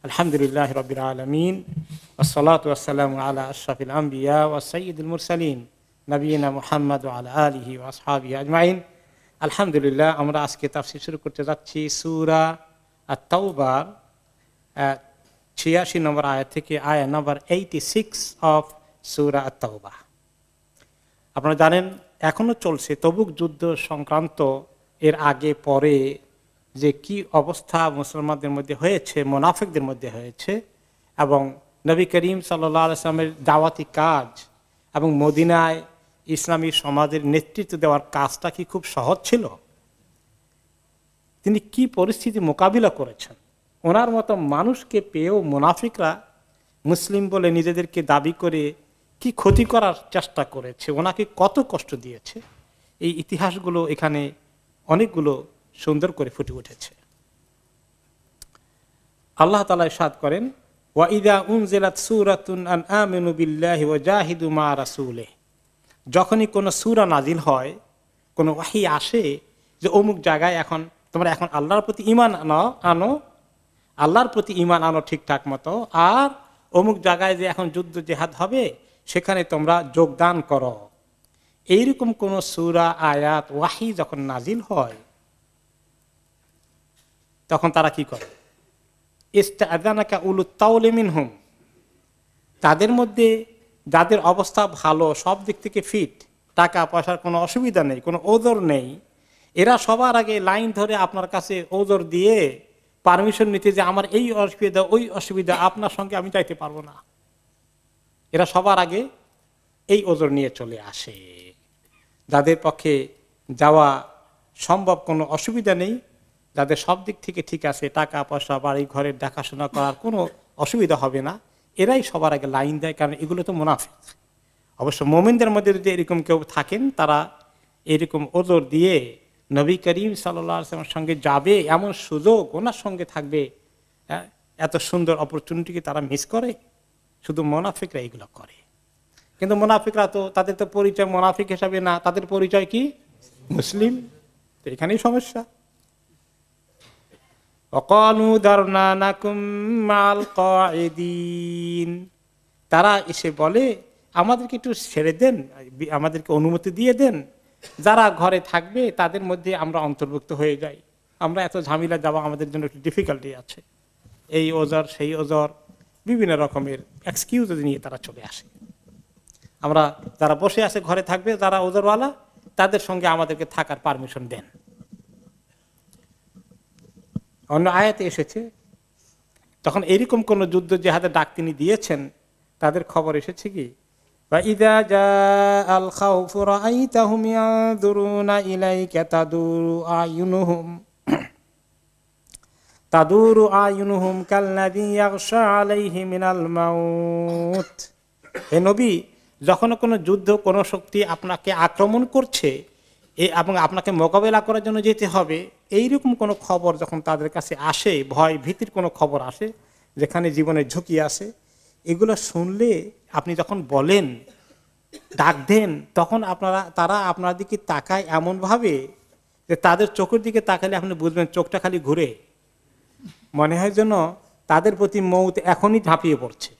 আলহামদুলিল্লাহ রাব্বিল আলামিন ওয়াসসালাতু ওয়াসসালামু আলা আশরাফিল আমবিয়া ওয়া সাইয়্যিদুল মুরসালিন নবিয়িনা মুহাম্মদ ওয়া আলা আলিহি ওয়া আসহাবিহি আজমাইন। আলহামদুলিল্লাহ, আমরা আজকে তাফসীর শুরু করতে যাচ্ছি সূরা আত-তাওবার 86 নম্বর আয়াত থেকে আয়াত নম্বর 86 অফ সূরা আত-তাওবা। আপনারা জানেন এখনো চলছে তবুক যুদ্ধ সংক্রান্ত, এর আগে পরে যে কি অবস্থা মুসলমানদের মধ্যে হয়েছে, মুনাফিকদের মধ্যে হয়েছে, এবং নবী করিম সাল্লাল্লাহু আলাইহি ওয়াসাল্লামের দাওয়াতি কাজ এবং মদিনায় ইসলামী সমাজের নেতৃত্ব দেওয়ার কাজটা কি খুব সহজ ছিল? তিনি কি পরিস্থিতি মোকাবিলা করেছেন? ওনার মতো মানুষকে পেয়েও মুনাফিকরা মুসলিম বলে নিজেদেরকে দাবি করে কি ক্ষতি করার চেষ্টা করেছে, ওনাকে কত কষ্ট দিয়েছে, এই ইতিহাসগুলো এখানে অনেকগুলো সুন্দর করে ফুটে উঠেছে। আল্লাহ তাআলা ইরশাদ করেন, ওয়া ইযা উনজিলাত সূরাতুন আন আমিনু বিল্লাহি ওয়া জাহিদু মা রাসূলিহি, যখনই কোনো সূরা নাজিল হয়, কোনো ওহী আসে যে অমুক জায়গায় তোমরা এখন আল্লাহর প্রতি ঈমান আনো, আল্লাহর প্রতি ঈমান আনো ঠিকঠাক মতো, আর অমুক জায়গায় যে এখন যুদ্ধ জিহাদ হবে সেখানে তোমরা যোগদান করো। এইরকম কোন সূরা আয়াত ওয়াহী যখন নাজিল হয় তখন তারা কি করে? ইস্তাআযানাকা উলুত তাওলি মিনহুম, তাদের মধ্যে যাদের অবস্থা ভালো, সব দিক থেকে ফিট, টাকা পয়সার কোনো অসুবিধা নেই, কোনো ওজর নেই, এরা সবার আগে লাইন ধরে আপনার কাছে ওজর দিয়ে পারমিশন নিতে যে আমার এই অসুবিধা ওই অসুবিধা, আপনার সঙ্গে আমি যাইতে পারবো না। এরা সবার আগে এই ওজর নিয়ে চলে আসে। যাদের পক্ষে যাওয়া সম্ভব, কোনো অসুবিধা নেই, যাদের সব দিক থেকে ঠিক আছে, টাকা পয়সা বাড়ি ঘরের দেখাশোনা করার কোনো অসুবিধা হবে না, এরাই সবার আগে লাইন দেয়, কারণ এগুলো তো মুনাফিক। অবশ্য মুমিনদের মধ্যে যদি এরকম কেউ থাকেন, তারা এরকম ওজর দিয়ে নবী করিম সাল্লাল্লাহু আলাইহি ওয়াসাল্লামের সঙ্গে যাবে এমন সুযোগ ওনার সঙ্গে থাকবে, এত সুন্দর অপরচুনিটিকে তারা মিস করে। শুধু মুনাফিকরা এগুলো করে, কিন্তু মুনাফিকরা তো তাদের তো পরিচয় মুনাফিক হিসাবে না, তাদের পরিচয় কি? মুসলিম। তো এখানেই সমস্যা। ওয়াকালু দারনা নাকুম মাল কাঈদিন, তারা এসে বলে আমাদেরকে একটু ছেড়ে দেন, আমাদেরকে অনুমতি দিয়ে দেন, যারা ঘরে থাকবে তাদের মধ্যে আমরা অন্তর্ভুক্ত হয়ে যাই, আমরা এত ঝামেলা যাওয়া আমাদের জন্য একটু ডিফিকাল্টি আছে। এই ওজর সেই ওজর বিভিন্ন রকমের এক্সকিউজ নিয়ে তারা চলে আসে। আমরা যারা বসে আছে ঘরে থাকবে, যারা ওজরওয়ালা, তাদের সঙ্গে আমাদেরকে থাকার পারমিশন দেন। অন্য আয়াতে এসেছে তখন এরকম কোন যুদ্ধ জিহাদের ডাক তিনি দিয়েছেন, তাদের খবর এসেছে কি, وَإِذَا جَاءَ الْخَوْفُ رَأَيْتَهُمْ يَنظُرُونَ إِلَيْكَ تَدُورُ أَعْيُنُهُمْ كَالَّذِي يَغْشَى عَلَيْهِ مِنَ الْمَوْتِ। হে নবী, যখন কোনো যুদ্ধ, কোনো শক্তি আপনাকে আক্রমণ করছে এবং আপনাকে মোকাবেলা করার জন্য যেতে হবে, এইরকম কোনো খবর যখন তাদের কাছে আসে, ভয় ভীতির কোনো খবর আসে যেখানে জীবনের ঝুঁকি আসে, এগুলো শুনলে আপনি যখন বলেন, ডাক দেন, তখন তারা আপনার দিকে তাকায় এমনভাবে যে তাদের চোখের দিকে তাকালে আপনি বুঝবেন চোখটা খালি ঘুরে, মনে হয় যেন তাদের প্রতি মৌত এখনই ঝাঁপিয়ে পড়ছে,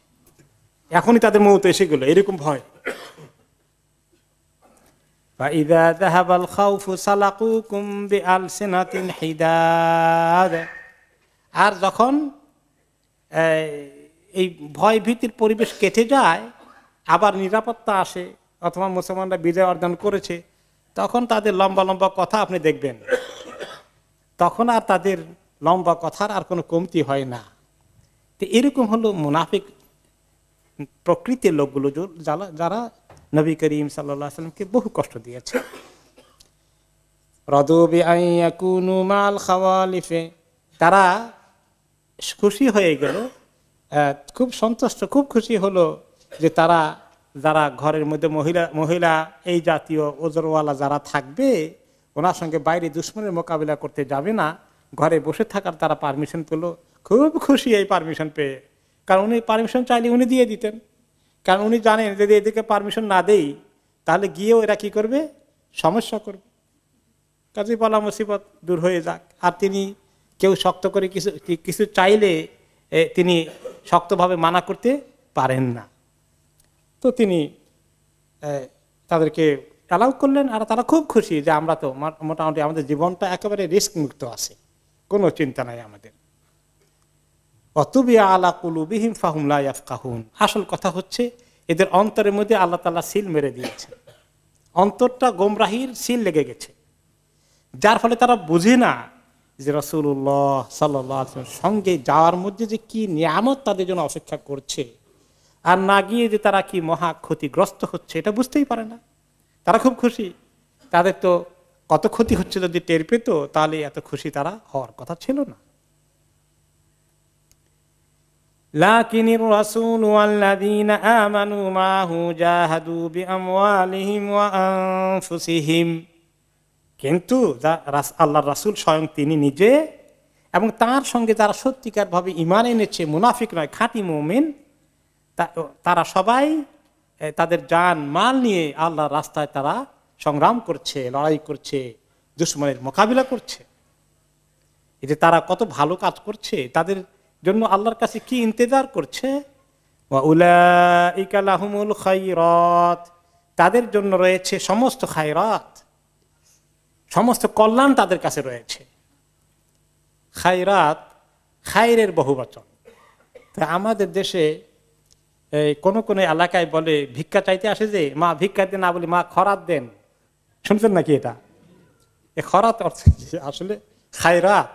এখনই তাদের মৌত এসে গেল, এরকম ভয়। فَإِذَا ذَهَبَ الْخَوْفُ سَلَقُوكُمْ بِأَلْسِنَةٍ حِدَادٍ, আর যখন এই ভয় ভীতির পরিবেশ কেটে যায়, আবার নিরাপত্তা আসে, অথবা মুসলমানরা বিজয় অর্জন করেছে, তখন তাদের লম্বা লম্বা কথা আপনি দেখবেন, তখন আর তাদের লম্বা কথার আর কোনো কমতি হয় না। তো এরকম হলো মুনাফিক প্রকৃতির লোকগুলো, যারা নবী করিম সাল্লাল্লাহু আলাইহি ওয়াসাল্লামকে বহু কষ্ট দিয়েছে। রাদু বিআন ইয়াকুনু মাল খাওয়ালিফে, তারা খুশি হয়ে গেল, খুব সন্তুষ্ট, খুব খুশি হলো যে তারা, যারা ঘরের মধ্যে মহিলা এই জাতীয় ওজরওয়ালা যারা থাকবে, ওনার সঙ্গে বাইরে দুশমনের মোকাবিলা করতে যাবে না, ঘরে বসে থাকার তারা পারমিশন পেল। খুব খুশি এই পারমিশন পেয়ে, কারণ উনি পারমিশন চাইলে উনি দিয়ে দিতেন, কারণ উনি জানেন যদি এদেরকে পারমিশন না দেই তাহলে গিয়েও এরা কি করবে, সমস্যা করবে, কাজে বলা মুসিবত দূর হয়ে যাক। আর তিনি কেউ শক্ত করে কিছু চাইলে তিনি শক্তভাবে মানা করতে পারেন না। তো তিনি তাদেরকে অ্যালাউ করলেন, আর তারা খুব খুশি যে আমরা তো মোটামুটি আমাদের জীবনটা একেবারে রিস্ক মুক্ত আছে, কোনো চিন্তা নাই আমাদের। অতুবিয়া আলা কুলুবিহিম ফাহুম লা ইয়াফকাহুন। আসল কথা হচ্ছে এদের অন্তরের মধ্যে আল্লাহ তাআলা সিল মেরে দিয়েছে, অন্তরটা গোমরাহির সিল লেগে গেছে, যার ফলে তারা বুঝে না যে রাসূলুল্লাহ সাল্লাল্লাহু আলাইহি ওয়াসাল্লামের সঙ্গে যাওয়ার মধ্যে যে কি নিয়ামত তাদের জন্য অপেক্ষা করছে, আর না গিয়ে যে তারা কি মহা ক্ষতিগ্রস্ত হচ্ছে এটা বুঝতেই পারে না। তারা খুব খুশি, তাদের তো কত ক্ষতি হচ্ছে যদি টের পেত তাহলে এত খুশি তারা হওয়ার কথা ছিল না। লাকিনির রাসূল ওয়াল্লাযীনা আমানু মাহু জাহাদু বিআমওয়ালিহিম ওয়া আনফুসিহিম। কিন্তু আল্লাহর রাসূল স্বয়ং তিনি নিজে এবং তার সঙ্গে যারা সত্যিকার ভাবে ঈমান এনেছে, মুনাফিক নয়, খাঁটি মুমিন, তারা সবাই তাদের জান মাল নিয়ে আল্লাহর রাস্তায় তারা সংগ্রাম করছে, লড়াই করছে, দুশমনের মোকাবিলা করছে। এই যে তারা কত ভালো কাজ করছে, তাদের জন্য আল্লাহর কাছে কি ইন্তজার করছে। ওয়া উলাইকা লাহুমুল খায়রাত, তাদের জন্য রয়েছে সমস্ত খায়রাত, সমস্ত কল্যাণ তাদের কাছে রয়েছে। খায়রাত খায়রের বহুবচন। তা আমাদের দেশে কোন কোন এলাকায় বলে ভিক্ষা চাইতে আসে যে মা ভিক্ষা দেন, না বলি মা খরাত দেন। শুনছেন নাকি এটা? খরাত অর্থ আসলে খায়রাত।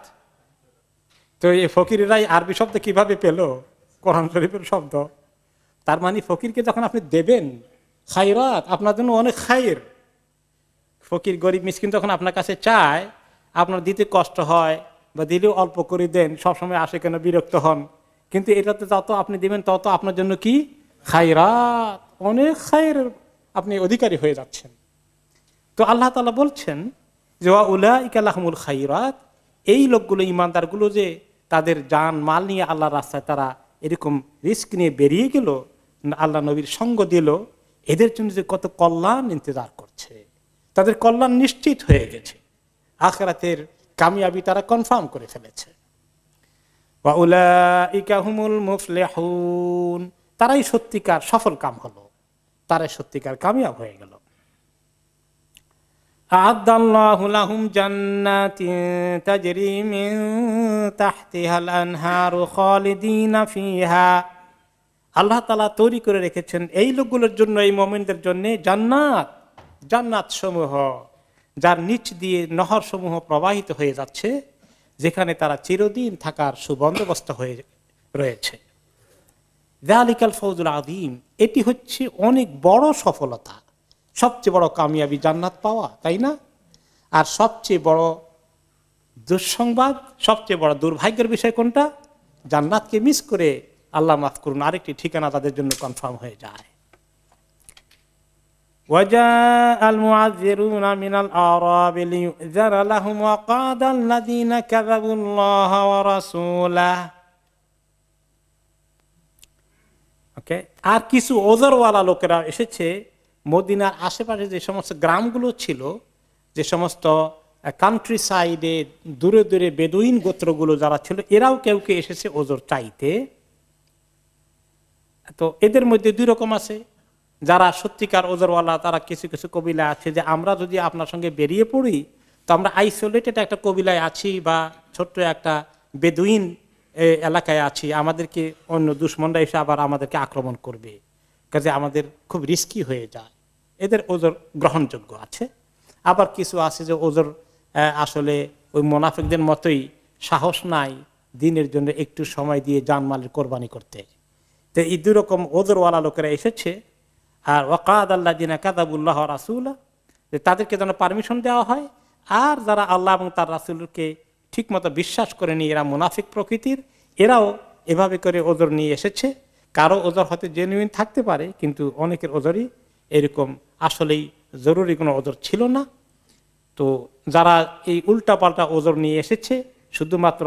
তো এই ফকিরেরাই আরবি শব্দ কিভাবে পেল? কোরআন শরীফের শব্দ। তার মানে ফকিরকে যখন আপনি দেবেন খায়রাত, আপনার জন্য অনেক খায়ের। ফকির গরিব মিসকিন যখন আপনার কাছে চায়, আপনার দিতে কষ্ট হয় বা দিলেও অল্প করে দেন, সবসময় আসে কেন বিরক্ত হন। কিন্তু এটাতে যত আপনি দিবেন তত আপনার জন্য কি খায়রাত, অনেক খায়ের আপনি অধিকারী হয়ে যাচ্ছেন। তো আল্লাহ তাআলা বলছেন যে ওয়া উলাইকা লাহুমুল খায়রাত, এই লোকগুলো, ইমানদারগুলো যে তাদের জান মাল নিয়ে আল্লাহর রাস্তায় তারা এরকম রিস্ক নিয়ে বেরিয়ে গেল, আল্লাহ নবীর সঙ্গ দিল, এদের জন্য যে কত কল্যাণ ইন্তজার করছে, তাদের কল্যাণ নিশ্চিত হয়ে গেছে, আখিরাতের কামিয়াবি তারা কনফার্ম করে ফেলেছে। ওয়া উলাইকা হুমুল মুফলিহুন, তারাই সত্যিকার সফল কাম হলো, তারাই সত্যিকার কামিয়াব হয়ে গেল। আ'আদাল্লাহু লাহুম জান্নাতিন তাজরি মিন তাহতিহাল আনহারু খালিদিনা ফিহা, আল্লাহ তাআলা তৈরি করে রেখেছেন এই লোকগুলোর জন্য, এই মুমিনদের জন্য জান্নাত, জান্নাত সমূহ যার নিচ দিয়ে নহর সমূহ প্রবাহিত হয়ে যাচ্ছে, যেখানে তারা চিরদিন থাকার সুবন্দোবস্ত হয়ে রয়েছে। যালিকাল ফাউজুল আযীম, এটি হচ্ছে অনেক বড় সফলতা, সবচেয়ে বড় কামিয়াবি জান্নাত পাওয়া, তাই না? আর সবচেয়ে বড় দুঃসংবাদ, সবচেয়ে বড় দুর্ভাগ্যের বিষয় কোনটা? জান্নাতকে মিস করে আল্লাহ মাফ করুন আরেকটি ঠিকানা তাদের জন্য কনফার্ম হয়ে যায়। ওয়াজাআল মুআযযিরুনা মিনাল আরাবি লিয়ুযরা লাহুম ওয়া ক্বাদাল লাযীনা কাযাবুল্লাহা ওয়া রাসূলাহু। ওকে, আর কিছু ওজরওয়ালা লোকেরা এসেছে মদিনার আশেপাশে যে সমস্ত গ্রামগুলো ছিল, যে সমস্ত কান্ট্রি সাইডে দূরে দূরে বেদুইন গোত্রগুলো যারা ছিল, এরাও কেউ কেউ এসেছে ওজর চাইতে। তো এদের মধ্যে দুই রকম আছে, যারা সত্যিকার ওজরওয়ালা, তারা কিছু কিছু কবিলা আছে যে আমরা যদি আপনার সঙ্গে বেরিয়ে পড়ি তো আমরা আইসোলেটেড একটা কবিলায় আছি বা ছোট্ট একটা বেদুইন এলাকায় আছি, আমাদেরকে অন্য দুশ্মনরা এসে আবার আমাদেরকে আক্রমণ করবে, কাজে আমাদের খুব রিস্কি হয়ে যায়। এদের ওজর গ্রহণযোগ্য আছে। আবার কিছু আছে যে ওজর আসলে ওই মুনাফিকদের মতোই সাহস নাই দিনের জন্য একটু সময় দিয়ে জানমালের কোরবানি করতে। তো এই দুই রকম ওজরওয়ালা লোকেরা এসেছে। আর ওয়াকাদাল লাযীনা কাযাবুল্লাহ ওয়া রাসূলা, যে তাদেরকে যেন পারমিশন দেওয়া হয়, আর যারা আল্লাহ এবং তার রাসূলকে ঠিকমতো বিশ্বাস করেনি, এরা মুনাফিক প্রকৃতির, এরাও এভাবে করে ওজর নিয়ে এসেছে। কারো ওজর হয়তো জেনুইন থাকতে পারে, কিন্তু অনেকের ওজরই এরকম আসলেই জরুরি কোনো ওজর ছিল না। তো যারা এই উল্টাপাল্টা ওজর নিয়ে এসেছে শুধুমাত্র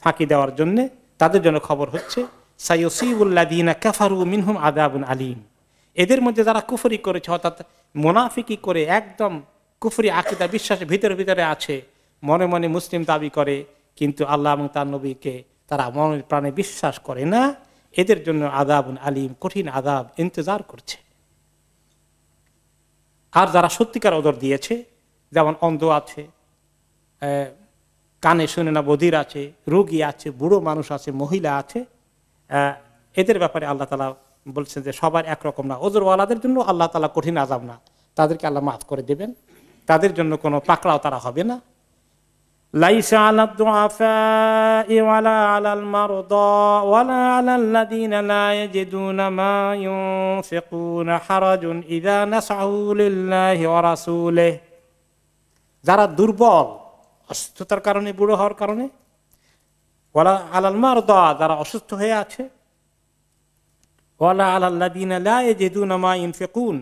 ফাঁকি দেওয়ার জন্য, তাদের জন্য খবর হচ্ছে সাইয়ুসিবুল্লাযীনা কাফারু মিনহুম আযাবুন আলীম, এদের মধ্যে যারা কুফরি করেছে, অর্থাৎ মুনাফিকি করে একদম কুফরি আকীদা বিশ্বাসের ভিতরে ভিতরে আছে, মনে মনে মুসলিম দাবি করে কিন্তু আল্লাহ এবং তার নবীকে তারা মনের প্রাণে বিশ্বাস করে না, এদের জন্য আযাবুন আলীম, কঠিন আযাব ইন্তজার করছে। আর যারা সত্যিকার ওজর দিয়েছে, যেমন অন্ধ আছে, কানে শুনে না বধির আছে, রোগী আছে, বুড়ো মানুষ আছে, মহিলা আছে, এদের ব্যাপারে আল্লাহ তাআলা বলছেন যে সবার একরকম না। ওজরওয়ালাদের জন্য আল্লাহ তাআলা কঠিন আযাব না, তাদেরকে আল্লাহ মাফ করে দেবেন, তাদের জন্য কোনো পাকড়াও তারা হবে না। লাইসা আলাদ দুআফা'i ওয়ালা আলাল মারদা ওয়ালা আলাল লাযিনা লা ইয়াজিদুনা মা ইউনফিকুনা হারাজুন ইযা নাসআউ লিল্লাহি ওয়া রাসূলিহি, যারা দুর্বল, অসুস্থতার কারণে, বুড়ো হওয়ার কারণে, ওয়ালা আলাল মারদা, যারা অসুস্থ হয়ে আছে, ওয়ালা আলাল লাযিনা লা ইয়াজিদুনা মা ইউনফিকুন,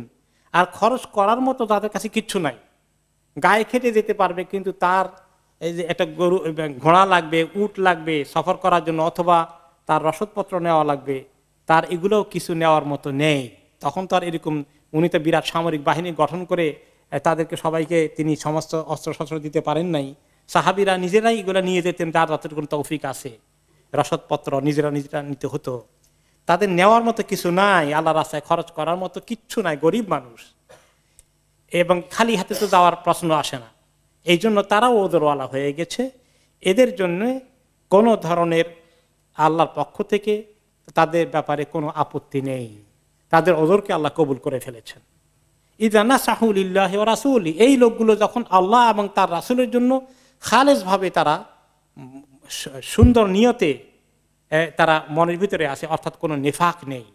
আর খরচ করার মতো তাদের কাছে কিচ্ছু নাই। গায়ে খেটে যেতে পারবে, কিন্তু তার এই যে একটা গরু, ঘোড়া লাগবে, উট লাগবে সফর করার জন্য, অথবা তার রসদপত্র নেওয়া লাগবে, তার এগুলোও কিছু নেওয়ার মতো নেই। তখন তো আর এরকম, উনি তো বিরাট সামরিক বাহিনী গঠন করে তাদেরকে সবাইকে তিনি সমস্ত অস্ত্রশস্ত্র দিতে পারেন নাই। সাহাবীরা নিজেরাই এগুলো নিয়ে যেতেন, যার যতটুকু কোনো তৌফিক আছে, রসদপত্র নিজেরা নিতে হতো। তাদের নেওয়ার মতো কিছু নাই, আল্লাহ রাস্তায় খরচ করার মতো কিচ্ছু নাই, গরিব মানুষ, এবং খালি হাতে তো যাওয়ার প্রশ্ন আসে না। এই জন্য তারাও ওজরওয়ালা হয়ে গেছে। এদের জন্য কোনো ধরনের আল্লাহর পক্ষ থেকে তাদের ব্যাপারে কোনো আপত্তি নেই, তাদের ওজরকে আল্লাহ কবুল করে ফেলেছেন। ইযা নাসাহু লিল্লাহি ওয়া রাসূলি, এই লোকগুলো যখন আল্লাহ এবং তার রাসূলের জন্য খালেস ভাবে, তারা সুন্দর নিয়তে তারা মনের ভিতরে আসে, অর্থাৎ কোনো নিফাক নেই,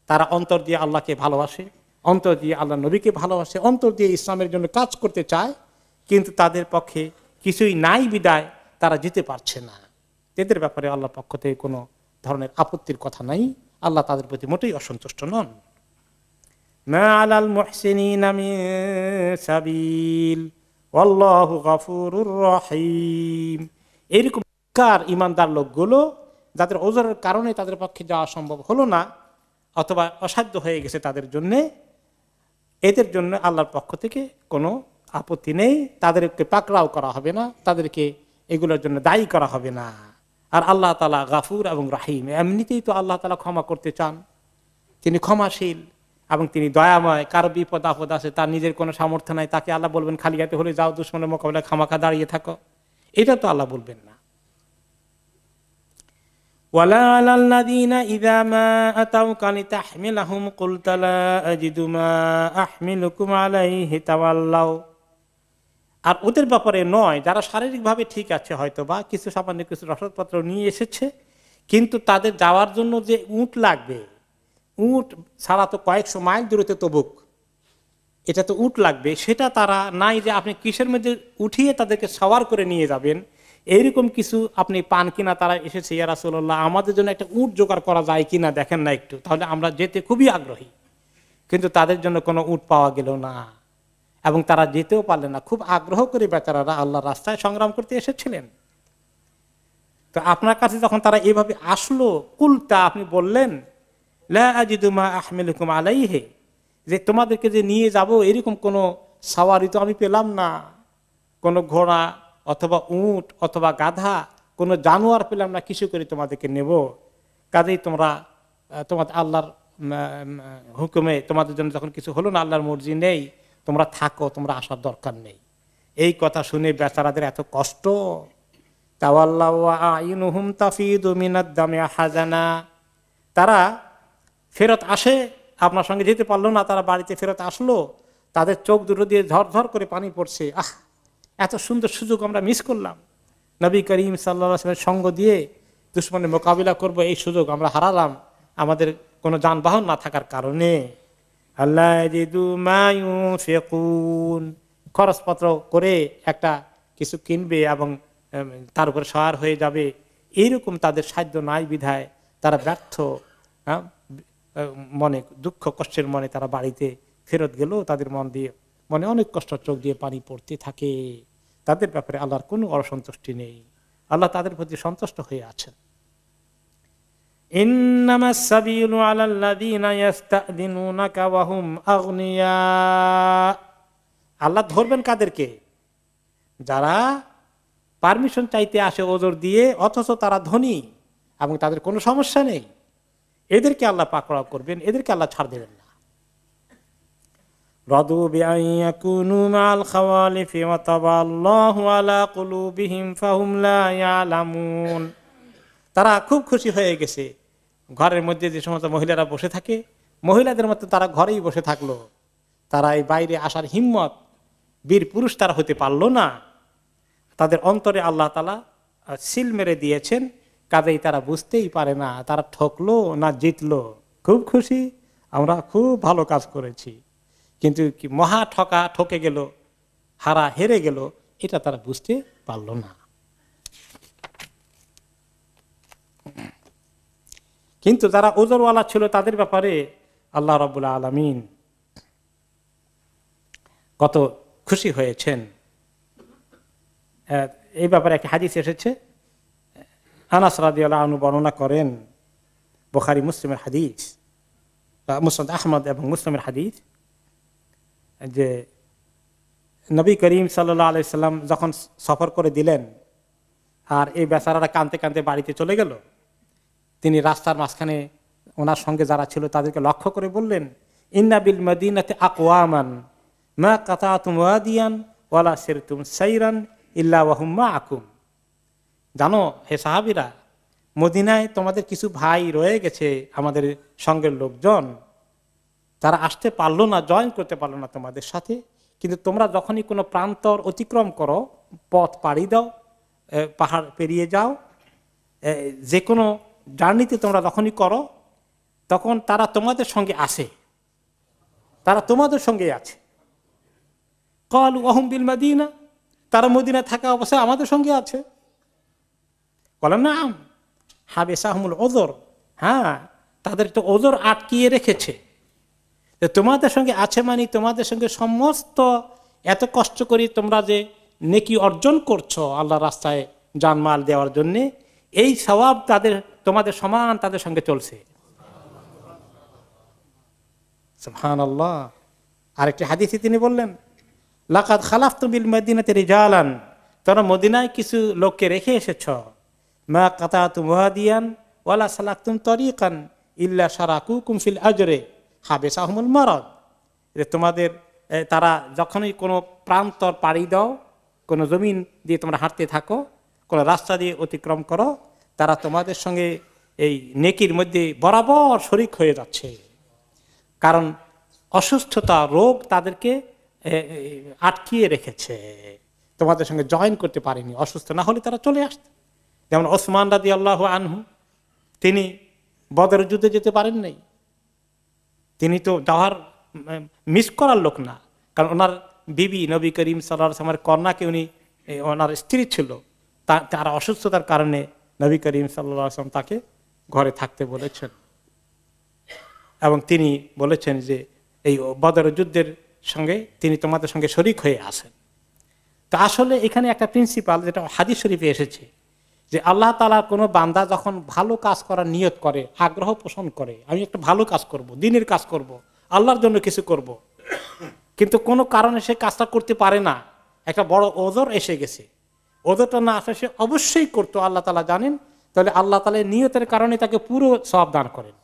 তারা অন্তর দিয়ে আল্লাহকে ভালোবাসে, অন্তর দিয়ে আল্লাহ নবীকে ভালোবাসে, অন্তর দিয়ে ইসলামের জন্য কাজ করতে চায়, কিন্তু তাদের পক্ষে কিছুই নাই বিদায় তারা যেতে পারছে না। এদের ব্যাপারে আল্লাহর পক্ষ থেকে কোনো ধরনের আপত্তির কথা নাই, আল্লাহ তাদের প্রতি মোটেই অসন্তুষ্ট নন। মা আলাল মুহসিনিনা মিন সাবিল ওয়াল্লাহু গফুরুর রহিম। এরকম ইমানদার লোকগুলো যাদের ওজরের কারণে তাদের পক্ষে যাওয়া সম্ভব হলো না, অথবা অসাধ্য হয়ে গেছে তাদের জন্যে, এদের জন্য আল্লাহর পক্ষ থেকে কোনো আপত্তি নেই, তাদেরকে পাকড়াও করা হবে না, তাদেরকে এগুলোর জন্য দায়ী করা হবে না। আর আল্লাহ তাআলা গাফুর এবং রাহিম, এমনিতেই তো আল্লাহ তাআলা ক্ষমা করতে চান, তিনি ক্ষমাশীল এবং তিনি দয়াময়। কারো বিপদ আপদ আছে, তার নিজের কোনো সামর্থ্য নাই, তাকে আল্লাহ বলবেন খালি হাতে হলে যাও, দুশমনের মোকাবিলায় খামাখা দাঁড়িয়ে থাকো, এটা তো আল্লাহ বলবেন না। ওয়ালা আলাল লাযিনা ইযা মা আতাউকা লিতাহমিলাহুম কুলতা লা আজিদু মা আহমিলুকুম আলাইহি তাওয়াল্লাউ, আর ওদের ব্যাপারে নয় যারা শারীরিকভাবে ঠিক আছে, হয়তো বা কিছু সামান্য কিছু রসদপত্র নিয়ে এসেছে, কিন্তু তাদের যাওয়ার জন্য যে উট লাগবে, উট ছাড়া তো কয়েকশো মাইল দূরত্বে তবুক, এটা তো উট লাগবে, সেটা তারা নাই যে আপনি কিসের মধ্যে উঠিয়ে তাদেরকে সওয়ার করে নিয়ে যাবেন, এইরকম কিছু আপনি পান কিনা। তারা এসেছে, ইয়া রাসূলুল্লাহ আমাদের জন্য একটা উট জোগাড় করা যায় কিনা দেখেন না একটু, তাহলে আমরা যেতে খুবই আগ্রহী। কিন্তু তাদের জন্য কোনো উট পাওয়া গেল না, এবং তারা যেতেও পারলেন না। খুব আগ্রহ করে বেচারারা আল্লাহর রাস্তায় সংগ্রাম করতে এসেছিলেন। তো আপনার কাছে যখন তারা এভাবে আসলো, কুলতা, আপনি বললেন লা আজিদু মা আহমিলুকুম আলাইহি, যে তোমাদেরকে যে নিয়ে যাব এরকম কোনো সাওয়ারি তো আমি পেলাম না, কোনো ঘোড়া অথবা উট অথবা গাধা, কোনো জানোয়ার পেলাম না, কিছু করে তোমাদেরকে নেব। কাজেই তোমরা তোমাদের আল্লাহর হুকুমে তোমাদের জন্য যখন কিছু হলো না, আল্লাহর মর্জি নেই, তোমরা থাকো, তোমরা আসার দরকার নেই। এই কথা শুনে বেচারাদের এত কষ্ট। তাওয়াল্লাউ ওয়া আয়ুনুহুম তাফিদু মিনাদ দামি হাজানা, তারা ফেরত আসে, আপনার সঙ্গে যেতে পারলো না, তারা বাড়িতে ফেরত আসলো, তাদের চোখ দুটো দিয়ে ঝরঝর করে পানি পড়ছে। এত সুন্দর সুযোগ আমরা মিস করলাম, নবী করিম সাল্লাল্লাহু আলাইহি ওয়াসাল্লামের সঙ্গ দিয়ে দুশমনের মোকাবিলা করব, এই সুযোগ আমরা হারালাম আমাদের কোনো যানবাহন না থাকার কারণে। আল্লাহ ইয়াজিদু মা ইউনফিকুন, খরচপত্র করে একটা কিছু কিনবে এবং তার উপরে সওয়ার হয়ে যাবে, এইরকম তাদের সাধ্য নাই বিধায় তারা ব্যর্থ, মনে দুঃখ কষ্টের মনে তারা বাড়িতে ফেরত গেল, তাদের মনে অনেক কষ্ট, চোখ দিয়ে পানি পড়তে থাকে। তাদের ব্যাপারে আল্লাহর কোনো অসন্তুষ্টি নেই, আল্লাহ তাদের প্রতি সন্তুষ্ট হয়ে আছেন। ইন্নামাস সাবিলু আলাল্লাযীনা ইস্তাযিনুনাকা ওয়া হুম আগনিয়া, আল্লাহ ধরবেন কাদেরকে? যারা পারমিশন চাইতে আসে ওজর দিয়ে, অথচ তারা ধনী, এবং তাদের কোনো সমস্যা নেই, এদেরকে আল্লাহ পাকড়াও করবেন, এদেরকে আল্লাহ ছাড় দেবেন না। রাদু বিআন ইয়াকুনু মা'আল খাওয়ালিফি ওয়া তাবাল্লাহু আলা কুলুবিহিম ফাহুম লা ইয়ালামুন। তারা খুব খুশি হয়ে গেছে, ঘরের মধ্যে যে সমস্ত মহিলারা বসে থাকে, মহিলাদের মতো তারা ঘরেই বসে থাকলো, তারা এই বাইরে আসার হিম্মত, বীর পুরুষ তারা হতে পারলো না। তাদের অন্তরে আল্লাহ তাআলা সিল মেরে দিয়েছেন, কাজেই তারা বুঝতেই পারে না তারা ঠকলো না জিতলো। খুব খুশি, আমরা খুব ভালো কাজ করেছি, কিন্তু কি মহা ঠকে গেল, হেরে গেল, এটা তারা বুঝতে পারলো না। কিন্তু যারা ওজরওয়ালা ছিল তাদের ব্যাপারে আল্লাহ রাব্বুল আলামিন কত খুশি হয়েছেন। এই ব্যাপারে একটা হাদিস এসেছে, আনাস রাদিয়াল্লাহু আনহু বর্ণনা করেন, বুখারী মুসলিমের হাদিস, মুসনাদ আহমদ এবং মুসলিমের হাদিস, যে নবী করিম সাল্লাল্লাহু আলাইহি সাল্লাম যখন সফর করে দিলেন আর এই বেচারারা কাঁদতে কাঁদতে বাড়িতে চলে গেল, তিনি রাস্তার মাঝখানে ওনার সঙ্গে যারা ছিল তাদেরকে লক্ষ্য করে বললেন, ইন্না বিল মদিনাতি আকওয়ামান মা কাতাতুম ওয়াদিয়ান ওয়ালা সিরতুম সাইরান ইল্লা ওয়া হুম মাআকুম। জানো হে সাহাবীরা, মদিনায় তোমাদের কিছু ভাই রয়ে গেছে, আমাদের সঙ্গের লোকজন, তারা আসতে পারলো না, জয়েন করতে পারলো না তোমাদের সাথে, কিন্তু তোমরা যখনই কোনো প্রান্তর অতিক্রম করো, পথ পাড়ি দাও, পাহাড় পেরিয়ে যাও, যে কোনো জার্নিতে তোমরা যখনই করো, তখন তারা তোমাদের সঙ্গে আসে, তারা তোমাদের সঙ্গে আছে। ক্বালু ওয়াহুম বিল মদিনা, তারা মদিনায় থাকা অবস্থায় আমাদের সঙ্গে আছে। বলেন না হাবেসাহুমুল ওযর, হ্যাঁ তাদের তো ওযর আটকিয়ে রেখেছে। তোমাদের সঙ্গে আছে মানে তোমাদের সঙ্গে সমস্ত এত কষ্ট করি তোমরা যে নেকি অর্জন করছো আল্লাহ রাস্তায় জানমাল দেওয়ার জন্য, এই সওয়াব তাদের তোমাদের সমান তাদের সঙ্গে চলছে। সুবহানাল্লাহ। আরেকটি হাদিসে তিনি বললেন, লাকাদ খালাফতু বিল মদিনাতি রিজালান, তোমরা মদিনায় কিছু লোককে রেখে এসেছ, মা কাতাতুম ওয়াদিয়ান ওয়ালা সালাকতুম তরিকান ইল্লা শারাকুকুম ফিল আজরে হাবেসাহুমুল মারাদ। তোমাদের তারা যখনই কোনো প্রান্তর পাড়ি দাও, কোনো জমিন দিয়ে তোমরা হাঁটতে থাকো, কোনো রাস্তা দিয়ে অতিক্রম করো, তারা তোমাদের সঙ্গে এই নেকির মধ্যে বরাবর শরিক হয়ে যাচ্ছে। কারণ অসুস্থতা, রোগ তাদেরকে আটকিয়ে রেখেছে, তোমাদের সঙ্গে জয়েন করতে পারেনি। অসুস্থ না হলে তারা চলে আসত। যেমন ওসমান রাদিয়াল্লাহু আনহু, তিনি বদরের যুদ্ধে যেতে পারেন নাই, তিনি তো যাওয়ার মিস করার লোক না, কারণ ওনার বিবি নবী করিম সাল্লাল্লাহু আলাইহি ওয়াসাল্লামের কন্যাকে উনি, ওনার স্ত্রী ছিল, তার অসুস্থতার কারণে নবী করিম সাল্লাল্লাহু আলাইহি ওয়াসাল্লাম তাকে ঘরে থাকতে বলেছেন, এবং তিনি বলেছেন যে এই বদরের যুদ্ধের সঙ্গে তিনি তোমাদের সঙ্গে শরিক হয়ে আসেন। তো আসলে এখানে একটা প্রিন্সিপাল, যেটা হাদিস শরীফে এসেছে, যে আল্লাহ তাআলা কোনো বান্দা যখন ভালো কাজ করার নিয়ত করে, আগ্রহ পোষণ করে, আমি একটা ভালো কাজ করব, দ্বীনের কাজ করব, আল্লাহর জন্য কিছু করব, কিন্তু কোনো কারণে সে কাজটা করতে পারে না, একটা বড় ওযর এসে গেছে, ওযরটা না আসে সে অবশ্যই করতো, আল্লাহ তাআলা জানেন, তাহলে আল্লাহ তাআলা নিয়তের কারণে তাকে পুরো সওয়াব দান করেন।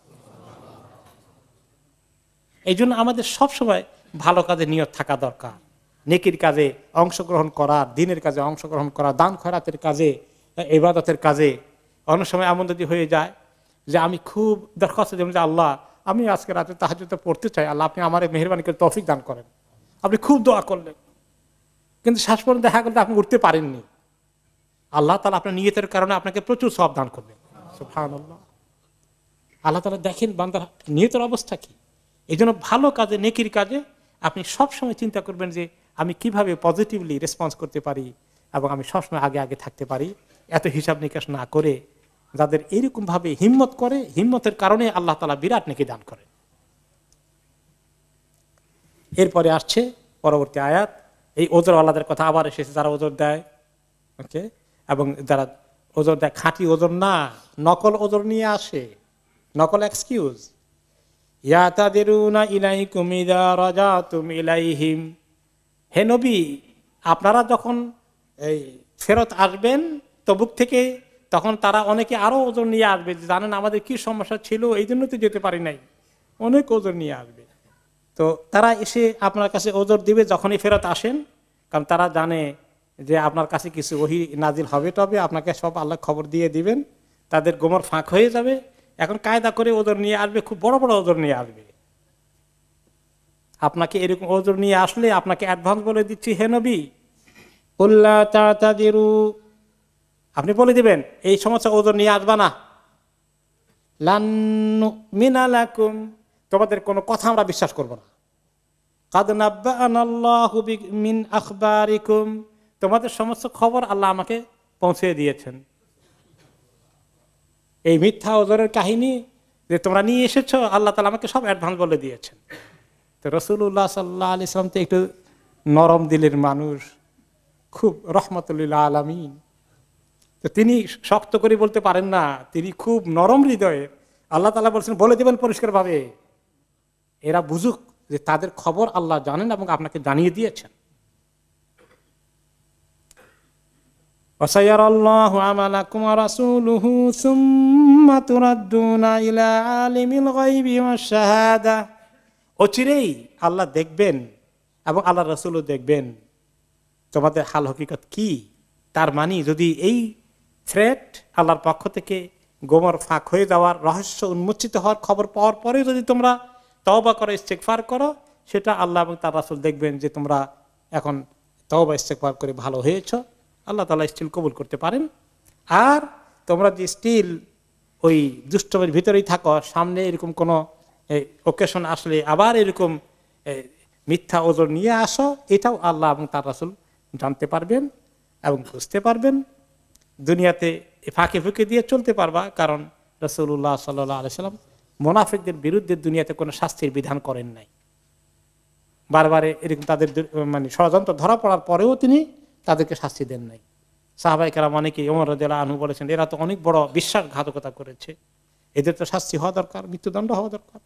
এই জন্য আমাদের সবসময় ভালো কাজে নিয়ত থাকা দরকার, নেকির কাজে অংশগ্রহণ করা, দ্বীনের কাজে অংশগ্রহণ করা, দান খয়রাতের কাজে, ইবাদতের কাজে। অনেক সময় এমন যদি হয়ে যায় যে আমি খুব দরখাস্ত দেব যে আল্লাহ আমি আজকে রাতে তাহাজ্জুদ পড়তে চাই, আল্লাহ আপনি আমার মেহেরবানি করে তৌফিক দান করেন, আপনি খুব দোয়া করলেন, কিন্তু শেষ পর্যন্ত দেখা গেল আপনি উঠতে পারেননি, আল্লাহ তাআলা আপনার নিয়তের কারণে আপনাকে প্রচুর সওয়াব দান করবেন। সুবহানাল্লাহ। আল্লাহ তাআলা দেখেন বান্দার নিয়তের অবস্থা কি। এই জন্য ভালো কাজে, নেকির কাজে আপনি সবসময় চিন্তা করবেন যে আমি কিভাবে পজিটিভলি রেসপন্স করতে পারি এবং আমি সবসময় আগে আগে থাকতে পারি, এত হিসাব নিকাশ না করে। যাদের এইরকম ভাবে হিম্মত করে, হিম্মতের কারণে আল্লাহ তাআলা বিরাট নেকি দান করেন। এরপরে আসছে পরবর্তী আয়াত, এই ওজর আল্লাহদের কথা আবার এসেছে, যারা ওজর দেয়, ওকে, এবং যারা ওজর দেয় খাঁটি ওজর না, নকল ওজর নিয়ে আসে, নকল এক্সকিউজ। ইয়াতাদিরুনা ইলাইকুম ইযা রাজাতুম ইলাইহিম, হে নবী আপনারা যখন এই ফেরত আসবেন তবুক থেকে, তখন তারা অনেকে আরো ওজন নিয়ে আসবে, জানেন আমাদের কি সমস্যা ছিল, এই জন্য তো যেতে পারি নাই, অনেক ওজন নিয়ে আসবে। তো তারা এসে আপনার কাছে ওজন দিবে যখনই ফেরত আসেন, কারণ তারা জানে যে আপনার কাছে কিছু ওহী নাজিল হবে, তবে আপনাকে সব আল্লাহ খবর দিয়ে দিবেন, তাদের গোমর ফাঁক হয়ে যাবে। এখন কায়দা করে ওজন নিয়ে আসবে, খুব বড় বড় ওজন নিয়ে আসবে। আপনাকে এরকম ওজন নিয়ে আসলে আপনাকে অ্যাডভান্স বলে দিচ্ছি, হে নবী উল্লা তাতাদিরু, আপনি বলে দিবেন এই সমস্ত ওজন নিয়ে আসবা না, লান নুমিনা লাকুম, তোমাদের কোনো কথা আমরা বিশ্বাস করব না। কাদ নাব্বাআনাল্লাহু মিন আখবারিকুম, তোমাদের সমস্ত খবর আল্লাহ আমাকে পৌঁছে দিয়েছেন। এই মিথ্যা ওজনের কাহিনী যে তোমরা নিয়ে এসেছো, আল্লাহ তাআলা আমাকে সব অ্যাডভান্স বলে দিয়েছেন। তো রাসূলুল্লাহ সাল্লাল্লাহু আলাইহি ওয়াসাল্লাম তো একটু নরম দিলের মানুষ, খুব রহমতুল্লিল আলামিন, তো তিনি শক্ত করে বলতে পারেন না, তিনি খুব নরম হৃদয়ের। আল্লাহ তাআলা বলছেন বলে দেবেন পরিষ্কার ভাবে, এরা বুঝুক যে তাদের খবর আল্লাহ জানেন এবং আপনাকে জানিয়ে দিয়েছেন। ওয়াসায়ারাল্লাহু আমালাকুম ওয়া রাসূলুহু সুম্মা তুরাদ্দুনা ইলা আলিমিল গায়বি ওয়াশ শাহাদা, অচিরেই আল্লাহ দেখবেন এবং আল্লাহ রাসূলও দেখবেন তোমাদের হাল হকিকত কি। তার মানে যদি এই থ্রেট আল্লাহর পক্ষ থেকে গোমর ফাঁক হয়ে যাওয়ার, রহস্য উন্মোচিত হওয়ার খবর পাওয়ার পরে যদি তোমরা তওবা করো, ইস্তেগফার করো, সেটা আল্লাহ এবং তার রাসূল দেখবেন যে তোমরা এখন তওবা ইস্তেগফার করে ভালো হয়েছ, আল্লাহ তাআলা স্টিল কবুল করতে পারেন। আর তোমরা যে স্টিল ওই দুষ্টমের ভিতরেই থাকো, সামনে এরকম কোনো ওকেশন আসলে আবার এরকম মিথ্যা ওজন নিয়ে আসো, এটাও আল্লাহ এবং তার রাসূল জানতে পারবেন এবং বুঝতে পারবেন। দুনিয়াতে ফাঁকে ফুঁকে দিয়ে চলতে পারবা, কারণ রাসূলুল্লাহ সাল্লাল্লাহু আলাইহি ওয়াসাল্লাম মুনাফিকদের বিরুদ্ধে দুনিয়াতে কোনো শাস্তির বিধান করেন নাই। বারবারে এরকম তাদের মানে ষড়যন্ত্র ধরা পড়ার পরেও তিনি তাদেরকে শাস্তি দেন নাই। সাহাবায়ে কেরাম অনেকেই, ওমর রাদিয়াল্লাহু আনহু বলেছেন, এরা তো অনেক বড় বিশ্বাসঘাতকতা করেছে, এদের তো শাস্তি হওয়া দরকার, মৃত্যুদণ্ড হওয়া দরকার।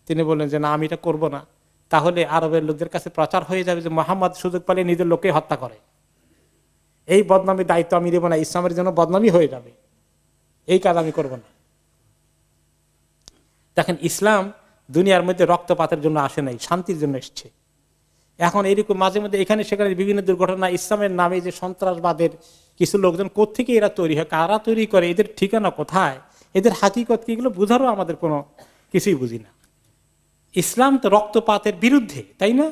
তিনি বললেন যে না, আমি এটা করবো না, তাহলে আরবের লোকদের কাছে প্রচার হয়ে যাবে যে মুহাম্মদ সুযোগ পেলে নিজের লোককে হত্যা করে, এই বদনামির দায়িত্ব আমি দেব না, ইসলামের জন্য বদনামি হয়ে যাবে, এই কাজ আমি করব না। দেখেন, ইসলাম দুনিয়ার মধ্যে রক্তপাতের জন্য আসে নাই, শান্তির জন্য এসছে। এখন এরকম মাঝে মধ্যে এখানে সেখানে বিভিন্ন দুর্ঘটনা, ইসলামের নামে যে সন্ত্রাসবাদের কিছু লোকজন কোত্থেকে এরা তৈরি হয়, কারা তৈরি করে, এদের ঠিকানা কোথায়, এদের হাকিকত কি, এগুলো বুঝারও আমাদের কোনো কিছুই বুঝি না। ইসলাম তো রক্তপাতের বিরুদ্ধে, তাই না?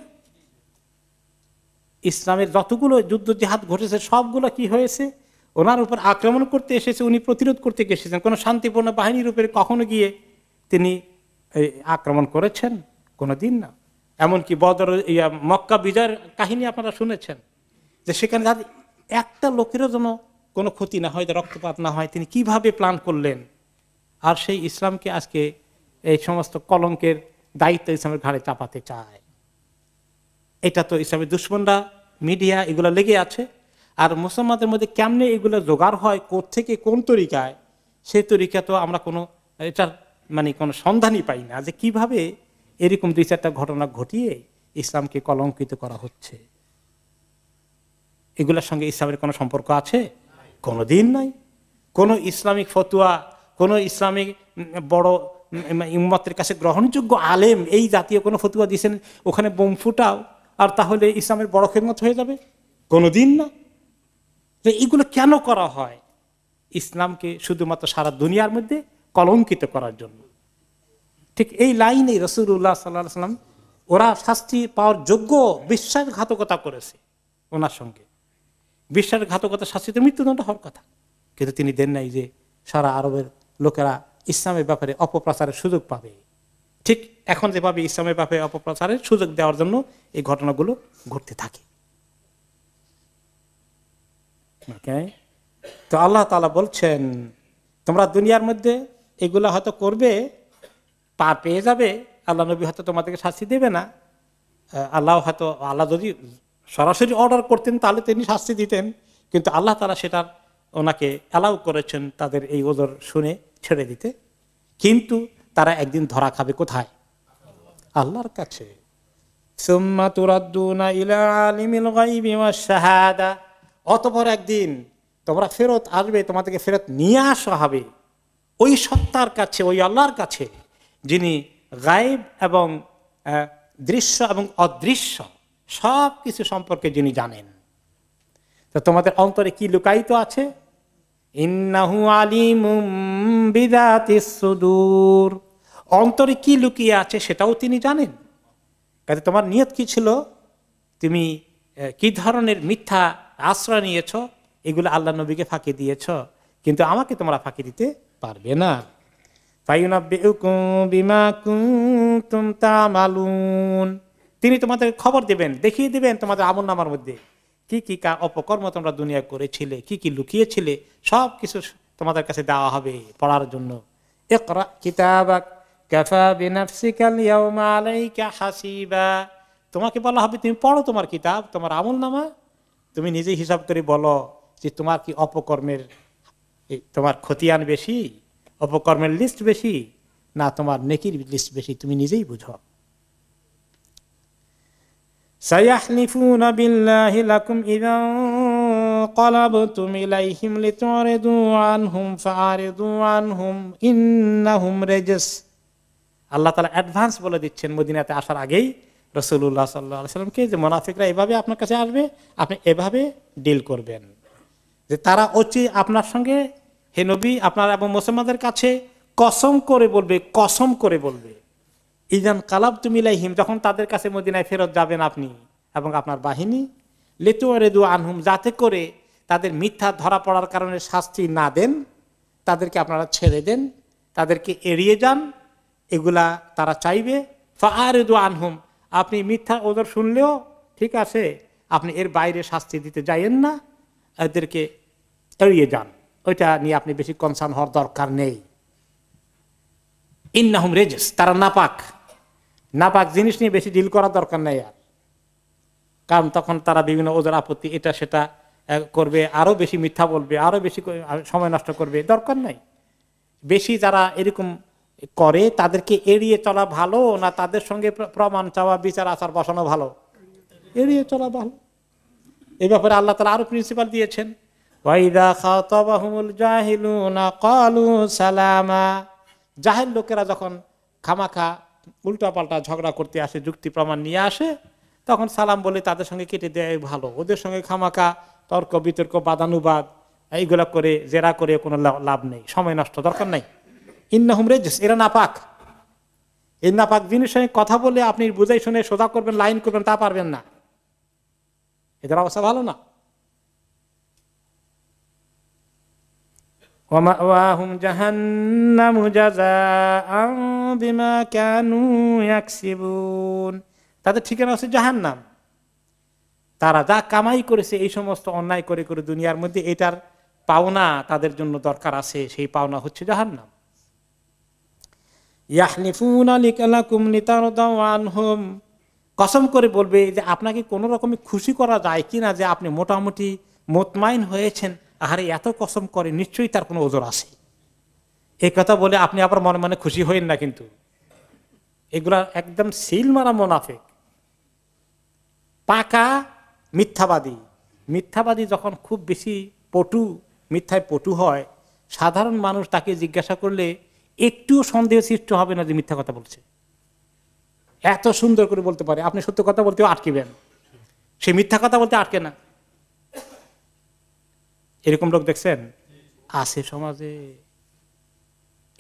ইসলামের যতগুলো যুদ্ধ জিহাদ ঘটেছে সবগুলো কি হয়েছে, ওনার উপর আক্রমণ করতে এসেছে, উনি প্রতিরোধ করতে এসেছেন। কোনো শান্তিপূর্ণ বাহিনীর উপরে কখনো গিয়ে তিনি আক্রমণ করেছেন? কোনোদিন না। এমনকি বদর মক্কা বিজয়ের কাহিনী আপনারা শুনেছেন, যে সেখানে একটা লোকেরও যেন কোনো ক্ষতি না হয়, রক্তপাত না হয়, তিনি কিভাবে প্ল্যান করলেন। আর সেই ইসলামকে আজকে এই সমস্ত কলঙ্কের দায়িত্ব ইসলামের ঘাড়ে চাপাতে চায়। এটা তো ইসলামের দুশমনরা, মিডিয়া, এগুলো লেগে আছে। আর মুসলমানদের মধ্যে কেমনে এগুলো জোগাড় হয়, কোত্থেকে কোন তরিকায়, সেই তরিকা তো আমরা কোনো এটার মানে কোনো সন্ধানই পাই না, যে কিভাবে এরকম দুই চারটা ঘটনা ঘটিয়ে ইসলামকে কলঙ্কিত করা হচ্ছে। এগুলোর সঙ্গে ইসলামের কোনো সম্পর্ক আছে? কোনোদিন নাই। কোনো ইসলামিক ফতুয়া, কোনো ইসলামিক বড় উম্মতের কাছে গ্রহণযোগ্য আলেম এই জাতীয় কোনো ফতুয়া দিয়েছেন ওখানে বোম ফুটাও আর তাহলে ইসলামের বড় খেদমত হয়ে যাবে? কোনোদিন না। যে এগুলো কেন করা হয়? ইসলামকে শুধুমাত্র সারা দুনিয়ার মধ্যে কলঙ্কিত করার জন্য। ঠিক এই লাইনে রাসূলুল্লাহ সাল্লাল্লাহু আলাইহি ওয়াসাল্লাম, ওরা শাস্তি পাওয়ার যোগ্য বিশ্বাসঘাতকতা করেছে ওনার সঙ্গে। বিশ্বাসঘাতকতা শাস্তিতে মৃত্যুদণ্ড হওয়ার কথা, কিন্তু তিনি দেন নাই যে সারা আরবের লোকেরা ইসলামের ব্যাপারে অপপ্রচারের সুযোগ পাবে। ঠিক এখন যেভাবে ইসলামের ব্যাপারে অপপ্রচারের সুযোগ দেওয়ার জন্য এই ঘটনাগুলো ঘটতে থাকে। তো আল্লাহ তাআলা বলছেন, তোমরা দুনিয়ার মধ্যে এগুলা হয়তো করবে, পার পেয়ে যাবে, আল্লাহ নবী হয়তো তোমাদেরকে শাস্তি দেবে না। আল্লাহ যদি সরাসরি অর্ডার করতেন তাহলে তিনি শাস্তি দিতেন, কিন্তু আল্লাহ তাআলা সেটার ওনাকে অ্যালাউ করেছেন তাদের এই ওজর শুনে ছেড়ে দিতে। কিন্তু তারা একদিন ধরা খাবে কোথায়? আল্লাহর কাছে। সুম্মা তুরাদ্দুনা ইলা আলিমিল গায়বি ওয়াশ শাহাদা, অতঃপর একদিন তোমরা ফেরত আসবে, তোমাদেরকে ফেরত নিয়ে আসা হবে ওই সত্তার কাছে, ওই আল্লাহর কাছে যিনি গায়েব এবং দৃশ্য এবং অদৃশ্য সব কিছু সম্পর্কে যিনি জানেন। তো তোমাদের অন্তরে কি লুকায়িত আছে? ইন্নাহু আলিমুম বিযাতিস সুদূর, অন্তরে কি লুকিয়ে আছে সেটাও তিনি জানেন। কাজে তোমার নিয়ত কি ছিল, তুমি কি ধরনের মিথ্যা আশ্রয় নিয়েছ, এগুলো আল্লাহ নবীকে ফাঁকি দিয়েছ, কিন্তু আমাকে তোমরা ফাঁকি দিতে পারবে না। ফায়ুনাব্বিউকুম বিমা কুনতুম তা'মালুন, তিনি তোমাদের খবর দেবেন, দেখিয়ে দিবেন তোমাদের আমলনামার মধ্যে কি কি অপকর্ম তোমরা দুনিয়া করেছিলে, কি কি লুকিয়েছিলে, সব কিছু তোমাদের কাছে দেওয়া হবে পড়ার জন্য। ইকরা কিতাবাক কাফা বিনাফসিকাল ইয়াওমা আলাইকা হাসিবা, তোমাকে বলা হবে তুমি পড়ো তোমার কিতাব, তোমার আমলনামা, তুমি নিজেই হিসাব করে বলো যে তোমার কি অপকর্মের, তোমার খতিয়ান বেশি, অপকর্মের লিস্ট বেশি, না তোমার নেকির লিস্ট বেশি, তুমি নিজেই বুঝো। সায়াহলিফুনা বিল্লাহি লাকুম ইযা ক্বালাবতুম ইলাইহিম লিতুরিদু আনহুম ফাআরিদু আনহুম ইন্নাহুম রিজস। আল্লাহ তাআলা অ্যাডভান্স বলে দিচ্ছেন মদিনাতে আসার আগেই রাসূলুল্লাহ সাল্লাল্লাহু আলাইহি ওয়াসাল্লামকে যে মুনাফিকরা এভাবে আপনার কাছে আসবে, আপনি এভাবে ডিল করবেন যে তারা অচি আপনার সঙ্গে, হে নবী, আপনার এবং মুসলমানদের কাছে কসম করে বলবে, কসম করে বলবে, ইজান কালাবতুম ইলাইহিম, যখন তাদের কাছে মদিনায় ফেরত যাবেন আপনি এবং আপনার বাহিনী, লিতুরিদু আনহুম, যাতে করে তাদের মিথ্যা ধরা পড়ার কারণে শাস্তি না দেন, তাদেরকে আপনারা ছেড়ে দেন, তাদেরকে এড়িয়ে যান, এগুলা তারা চাইবে। ফাআরিদু আনহুম, আপনি মিথ্যা ওদের শুনলেও ঠিক আছে, আপনি এর বাইরে শাস্তি দিতে যাইয়েন না, এদেরকে এড়িয়ে যান, ওইটা নিয়ে আপনি বেশি কনসার্ন হওয়ার দরকার নেই। ইন্নাহুম রিজস, তারা নাপাক, নাপাক জিনিস নিয়ে বেশি ডিল করার দরকার নেই আর, কারণ তখন তারা বিভিন্ন ওদের আপত্তি এটা সেটা করবে, আরো বেশি মিথ্যা বলবে, আরো বেশি সময় নষ্ট করবে, দরকার নাই। বেশি যারা এরকম করে তাদেরকে এড়িয়ে চলা ভালো, না তাদের সঙ্গে প্রমাণ চাওয়া, বিচার আচার বসানো ভালো? এড়িয়ে চলা ভালো। এই ব্যাপারে আল্লাহ তাআলা আরো প্রিন্সিপাল দিয়েছেন, ওয়াইদা খাতাবাহুমুল জাহিলুনা ক্বালু সালামা, জাহেল লোকেরা যখন খামাখা উল্টাপাল্টা ঝগড়া করতে আসে, যুক্তি প্রমাণ নিয়ে আসে, তখন সালাম বলে তাদের সঙ্গে কেটে দেয় ভালো। ওদের সঙ্গে খামাখা তর্ক বিতর্ক বাদানুবাদ এইগুলা করে জেরা করে কোনো লাভ নেই, সময় নষ্ট, দরকার নাই। ইন্নাহুম রিজস, এরা নাপাক। এই নাপাক জিনিস সঙ্গে কথা বলে আপনি বুঝাই শুনে সোজা করবেন, লাইন করবেন, তা পারবেন না, এদের অবস্থা ভালো না। ওয়া মাওয়াহুম জাহান্নামু জাযাআন বিমা কানু ইয়াকসিবুন, তাদের ঠিকানা হচ্ছে জাহান্নাম। তারা যা কামাই করেছে এই সমস্ত অন্যায় করে করে দুনিয়ার মধ্যে, এটার পাওনা তাদের জন্য দরকার আছে, সেই পাওনা হচ্ছে জাহান্নাম। ইয়াহলিফুনা লাকুম লিতারদাউ আনহুম, কসম করে বলবে যে আপনাকে কোন রকমে খুশি করা যায় কিনা, যে আপনি মোটামুটি মুতমাইন হয়েছেন, আরে এত কসম করে নিশ্চয়ই তার কোনো ওজর আছে। এই কথা বলে আপনি আবার মনে মনে খুশি হইন না, কিন্তু এগুলা একদম সিল মারা মুনাফিক, পাকা মিথ্যাবাদী। মিথ্যাবাদী যখন খুব বেশি পটু, মিথ্যায় পটু হয়, সাধারণ মানুষ তাকে জিজ্ঞাসা করলে একটুও সন্দেহ সৃষ্টি হবে না যে মিথ্যা কথা বলছে। এত সুন্দর করে বলতে পারে, আপনি সত্য কথা বলতেও আটকিবেন, সে মিথ্যা কথা বলতে আটকে না। এরকম লোক দেখছেন আছে সমাজে,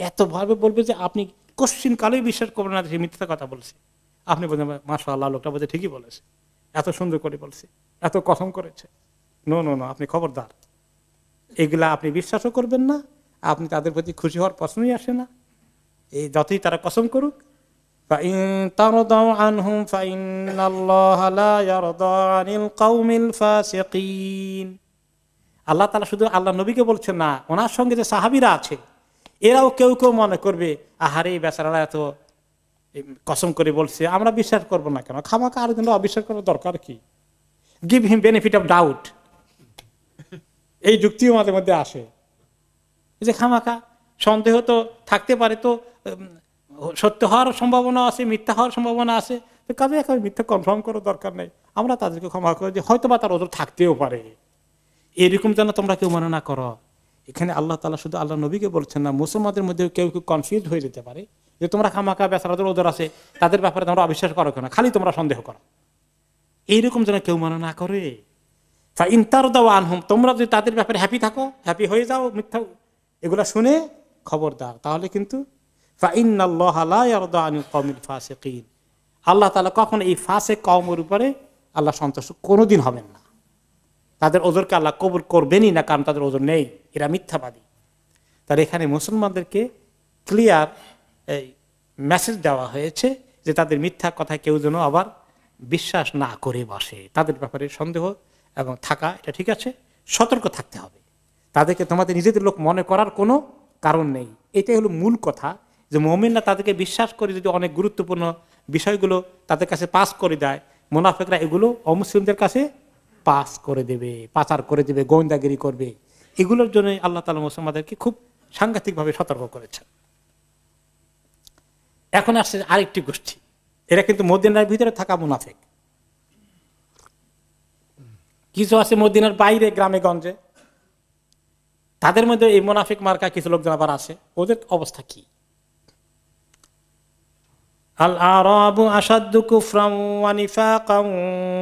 এত ভাবে বলবে যে আপনি কোশ্চিন কালেই বিশ্বাস করবেন না সে মিথ্যা কথা বলছে। আপনি বলছেন মাশাআল্লাহ, লোকটা বলছে ঠিকই বলেছে, এত সুন্দর করে বলছে, এত কসম করেছে। নো নো নো, আপনি খবরদার, এগুলা আপনি বিশ্বাসও করবেন না, আপনি তাদের প্রতি খুশি হওয়ার প্রশ্নই আসে না, এই যতই তারা কসম করুক। আল্লাহ তাআলা শুধু আল্লাহ নবীকে বলছেন না, ওনার সঙ্গে যে সাহাবীরা আছে এরাও কেউ কেউ মনে করবে, আহারে বেচারারা এত কসম করে বলছে, আমরা বিশ্বাস করব না কেন, খামাখা আর জন্য অবিশ্বাস করার দরকার কি, give him benefit of doubt. এই যুক্তিও আমাদের মধ্যে আসে যে খামাখা সন্দেহ তো থাকতে পারে, তো সত্য হওয়ার সম্ভাবনা আছে, মিথ্যা হওয়ার সম্ভাবনা আছে, তো কাজে একেবারে মিথ্যা কনফার্ম করার দরকার নেই, আমরা তাদেরকে ক্ষমা করে যে হয়তো বা তার ওদের থাকতেও পারে। এরকম যেন তোমরা কেউ মনে না করো। এখানে আল্লাহ তাআলা শুধু আল্লাহ নবীকে বলছেন না, মুসলমানদের মধ্যে কেউ কেউ কনফিউজ হয়ে যেতে পারে যে তোমরা খামাখা বেচারাদের ওদের আছে, তাদের ব্যাপারে তোমরা অবিশ্বাস করো কেন, খালি তোমরা সন্দেহ করো, এইরকম যেন কেউ মনে না করে। তোমরা যদি তাদের ব্যাপারে হ্যাপি থাকো, হ্যাপি হয়ে যাও, মিথ্যা এগুলা শুনে খবরদার, তাহলে কিন্তু আল্লাহ তাআলা কখন এই ফাসিক কওমের উপরে আল্লাহ সন্তুষ্ট কোনোদিন হবেন না। তাদের ওজরকে আল্লাহ কবুল করবেনই না, কারণ তাদের ওজর নেই, এরা মিথ্যাবাদী। তার এখানে মুসলমানদেরকে ক্লিয়ার এই মেসেজ দেওয়া হয়েছে যে তাদের মিথ্যা কথায় কেউ যেন আবার বিশ্বাস না করে বসে, তাদের ব্যাপারে সন্দেহ এবং থাকা এটা ঠিক আছে, সতর্ক থাকতে হবে। তাদেরকে তোমাদের নিজেদের লোক মনে করার কোনো কারণ নেই। এটাই হলো মূল কথা, যে মুমিনরা তাদেরকে বিশ্বাস করে যদি অনেক গুরুত্বপূর্ণ বিষয়গুলো তাদের কাছে পাস করে দেয়, মুনাফিকরা এগুলো অমুসলিমদের কাছে পাস করে দেবে, পাচার করে দেবে, গোয়েন্দাগিরি করবে। এগুলোর জন্য আল্লাহ তাআলা মুসলমানদেরকে খুব সাংঘাতিকভাবে সতর্ক করেছেন। এখন আসছে আরেকটি গোষ্ঠী, এরা কিন্তু মদিনার ভিতরে থাকা মুনাফিক। কিছু আছে মদিনার বাইরে গ্রামে গঞ্জে, তাদের মধ্যে এই মুনাফিক মার্কা কিছু লোকজন আবার আছে। ওদের অবস্থা কি? আল আরাবু আশাদ্দু কুফরান ওয়া নিফাকান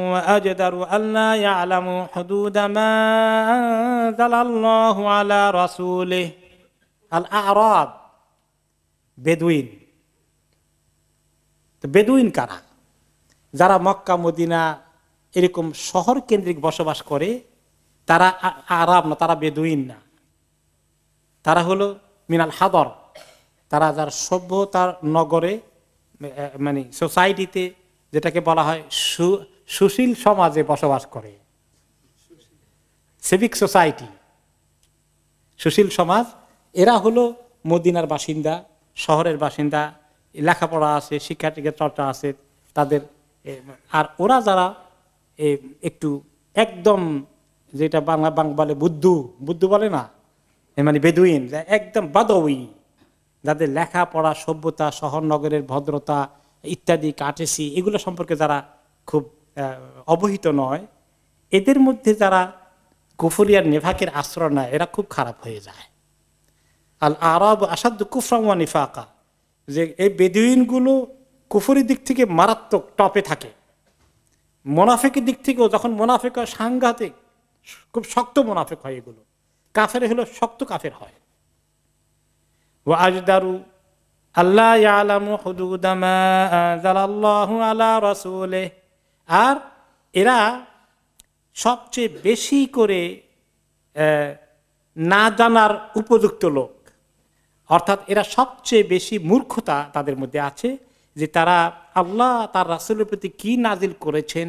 ওয়া আজদারু আল্লা ইয়ালামু হুদুদ মা আনজালাল্লাহু আলা রাসূলিহি। আল আরাব বেদুইন। তো বেদুইন কারা? যারা মক্কা মদিনা এরকম শহর কেন্দ্রিক বসবাস করে, তারা আরাব না, তারা বেদুইন না, তারা হলো মিনাল হাদর। তারা যার সভ্যতার নগরে, মানে সোসাইটিতে, যেটাকে বলা হয় সুশীল সমাজে বসবাস করে, সিভিক সোসাইটি, সুশীল সমাজ। এরা হলো মদিনার বাসিন্দা, শহরের বাসিন্দা, লেখাপড়া আছে, শিক্ষার্থীদের চর্চা আছে তাদের। আর ওরা যারা একটু একদম, যেটা বাংলা বুদ্ধু বলে না, মানে বেদুইন, একদম বাদউই, যাদের লেখাপড়া, সভ্যতা, শহর নগরের ভদ্রতা ইত্যাদি, কাটেসি, এগুলো সম্পর্কে যারা খুব অবহিত নয়, এদের মধ্যে যারা কুফরিয়ার নেফাকের আশ্রয় নেয়, এরা খুব খারাপ হয়ে যায়। আল আরাব আসাদ্দু কুফরান ওয়া নিফাকা, যে এই বেদুইনগুলো কুফরির দিক থেকে মারাত্মক টপে থাকে, মুনাফিকের দিক থেকেও যখন মুনাফিক হয় সাংঘাতিক, খুব শক্ত মুনাফিক হয় এগুলো। কাফের হলো শক্ত কাফের হয়। ওয়া আজদারু আল্লা ইয়ালামু হুদুদ মা আনজালাল্লাহু আলা রাসূলিহি, আর এরা সবচেয়ে বেশি করে না জানার উপযুক্ত লোক। অর্থাৎ এরা সবচেয়ে বেশি মূর্খতা তাদের মধ্যে আছে, যে তারা আল্লাহ তার রাসূলের প্রতি কি নাজিল করেছেন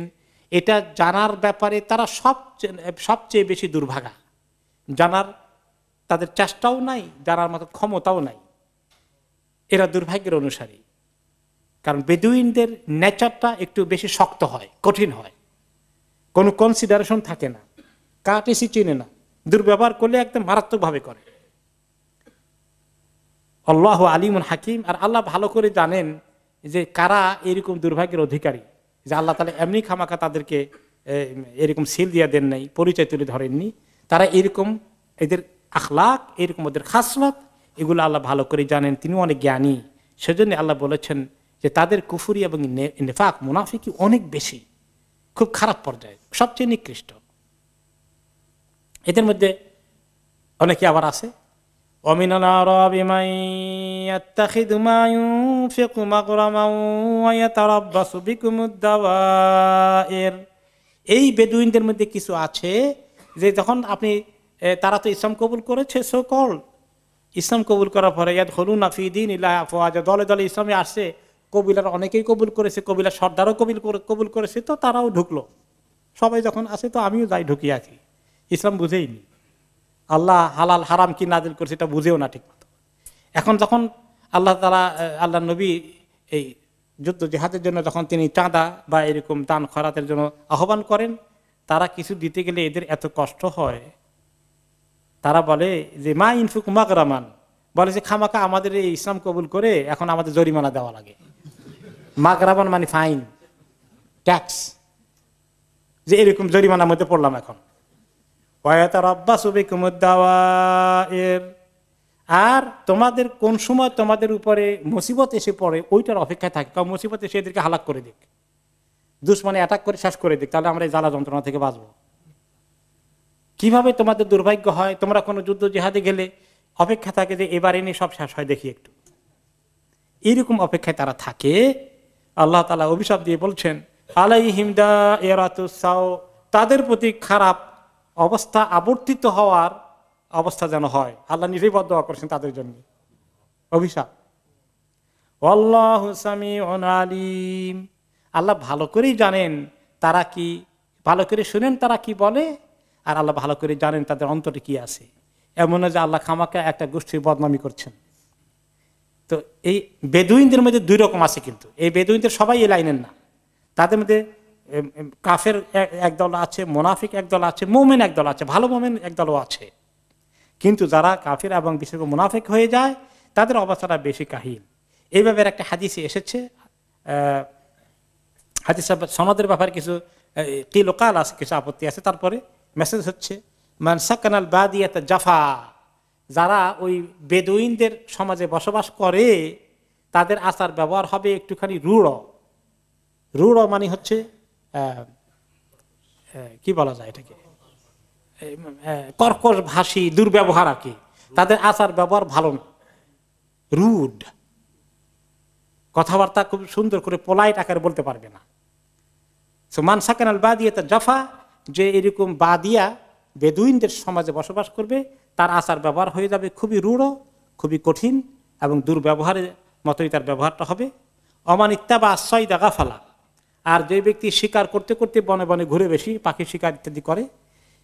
এটা জানার ব্যাপারে তারা সবচেয়ে বেশি দুর্ভাগা। জানার তাদের চেষ্টাও নাই, জানার মতো ক্ষমতাও নাই। এরা দুর্ভাগ্যের অনুসারী, কারণ বেদুইনদের নেচারটা একটু বেশি শক্ত হয়, কঠিন হয়, কোনো কনসিডারেশন থাকে না, কাটেসি চিনে না, দুর্ব্যবহার করলে একদম মারাত্মকভাবে করে। আল্লাহু আলিমুন হাকিম, আর আল্লাহ ভালো করে জানেন যে কারা এরকম দুর্ভাগ্যের অধিকারী, যে আল্লাহ তাআলা এমনি খামাখা তাদেরকে এরকম সিল দিয়ে দেন নাই, পরিচয় তুলে ধরেননি। তারা এরকম, এদের আখলাক, এরকম ওদের খাসলত, এগুলো আল্লাহ ভালো করে জানেন, তিনি অনেক জ্ঞানী। সেজন্য আল্লাহ বলেছেন যে তাদের কুফরি এবং নেফাক, মুনাফিকি অনেক বেশি, খুব খারাপ পর্যায়ে, সবচেয়ে নিকৃষ্ট। এদের মধ্যে অনেকে আবার আছে, ومن الأعراب من يتخذ ما ينفق مغرما ويتربص بكم الدوائر। এই বেদুইনদের মধ্যে কিছু আছে যে যখন আপনি, তারা তো ইসলাম কবুল করেছে, সো কল ইসলাম কবুল করার পরে ইয়াদখুলুনা ফি দীনিল্লাহি আফওয়াজা, দলে দলে ইসলামে আসছে, কবিলার অনেকেই কবুল করেছে, কবিলার সর্দারও কবুল করেছে, তো তারাও ঢুকলো। সবাই যখন আসে তো আমিও যাই, ঢুকি আছি, ইসলাম বুঝেইনি, আল্লাহ হালাল হারাম কি নাজিল করছে এটা বুঝেও না ঠিক মতো। এখন যখন আল্লাহ তাআলা, আল্লাহ নবী এই যুদ্ধ জিহাদের জন্য যখন তিনি চাঁদা বা এরকম দান খয়রাতের জন্য আহ্বান করেন, তারা কিছু দিতে গেলে এদের এত কষ্ট হয়, তারা বলে যে মা ইনফুক মাগরামান, বলে যে খামাকা আমাদের এই ইসলাম কবুল করে এখন আমাদের জরিমানা দেওয়া লাগে। মাগরামান মানে ফাইন, ট্যাক্স, যে এরকম জরিমানার মধ্যে পড়লাম এখন। ওয়ায়াতারাব্বাসু বিকুমুদ দাওয়াইর, আর তোমাদের কোন সময় তোমাদের উপরে মুসিবত এসে পড়ে ওইটার অপেক্ষায় থাকে, কারণ মুসিবত এসে এদেরকে হালাক করে দিক, দুশ্মনে অ্যাটাক করে শেষ করে দিক, তাহলে আমরা এই জ্বালা যন্ত্রণা থেকে বাঁচবো। কিভাবে তোমাদের দুর্ভাগ্য হয়, তোমরা কোনো যুদ্ধ জিহাদে গেলে অপেক্ষা থাকে যে এবারে নিয়ে সব শেষ হয় দেখি একটু, এইরকম অপেক্ষায় তারা থাকে। আল্লাহ তাআলা অভিশাপ দিয়ে বলছেন আলাইহিম দায়রাতুস সাও, তাদের প্রতি খারাপ অবস্থা আবর্তিত হওয়ার অবস্থা যেন হয়। আল্লাহ নিজেই বদদোয়া করেছেন তাদের জন্য, অভিশাপ। আল্লাহু সামিউন আলিম, আল্লাহ ভালো করেই জানেন তারা কি, ভালো করে শুনেন তারা কি বলে, আর আল্লাহ ভালো করে জানেন তাদের অন্তরে কি আছে। এমন না যে আল্লাহ খামাকা একটা গোষ্ঠীর বদনামি করছেন। তো এই বেদুইনদের মধ্যে দুই রকম আছে, কিন্তু এই বেদুইনদের সবাই এই লাইনের না। তাদের মধ্যে কাফের একদল আছে, মুনাফিক একদল আছে, মুমিন একদল আছে, ভালো মুমিন একদলও আছে। কিন্তু যারা কাফের এবং বিশেষ করে মুনাফিক হয়ে যায় তাদের অবস্থাটা বেশি কাহিল। এইভাবে একটা হাদিসে এসেছে, হাদিস সনদের ব্যাপারে কিছু কিলোকাল আছে, কিছু আপত্তি আছে। তারপরে মেসেজ হচ্ছে মান সাকানাল বাদিয়াত জাফা, যারা ওই বেদুইনদের সমাজে বসবাস করে তাদের আচার ব্যবহার হবে একটুখানি রূঢ়। রূঢ় মানে হচ্ছে কি বলা যায় এটাকে, কর্কশ ভাষী, দুর্ব্যবহার আর কি। তাদের আচার ব্যবহার ভালো না, রুড, কথাবার্তা খুব সুন্দর করে পোলাইট আকারে বলতে পারবে না। মান সাকানাল বাদিয়াত জাফা, যে এরকম বাদিয়া বেদুইনদের সমাজে বসবাস করবে তার আচার ব্যবহার হয়ে যাবে খুবই রূঢ়, খুবই কঠিন এবং দুর্ব্যবহারের মতোই তার ব্যবহারটা হবে। অমান ইত্তাবা আশ্রয়দা গাফালা, আর যে ব্যক্তি শিকার করতে করতে বনে বনে ঘুরে বেশি পাখি শিকার ইত্যাদি করে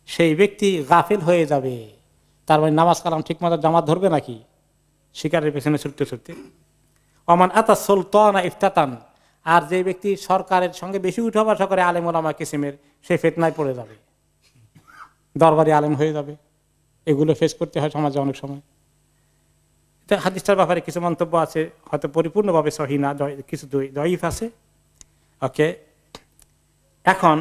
সেই ব্যক্তি গাফেল হয়ে যাবে। তার মানে নামাজ কালাম ঠিক মতো জামাত ধরবে নাকি শিকারের পেছনে ছুটতে ছুটতে। অমান আতা সুলতানা ইফতাতান, আর যে ব্যক্তি সরকারের সঙ্গে বেশি উঠা বসা করে আলেম ওলামা কিসিমের, সে ফিতনায় পড়ে যাবে, দরবারি আলেম হয়ে যাবে। এগুলো ফেস করতে হয় সমাজে অনেক সময়। হাদিসটার ব্যাপারে কিছু মন্তব্য আছে, হয়তো পরিপূর্ণভাবে সহিহ না, কিছু দঈফ আছে। ওকে, এখন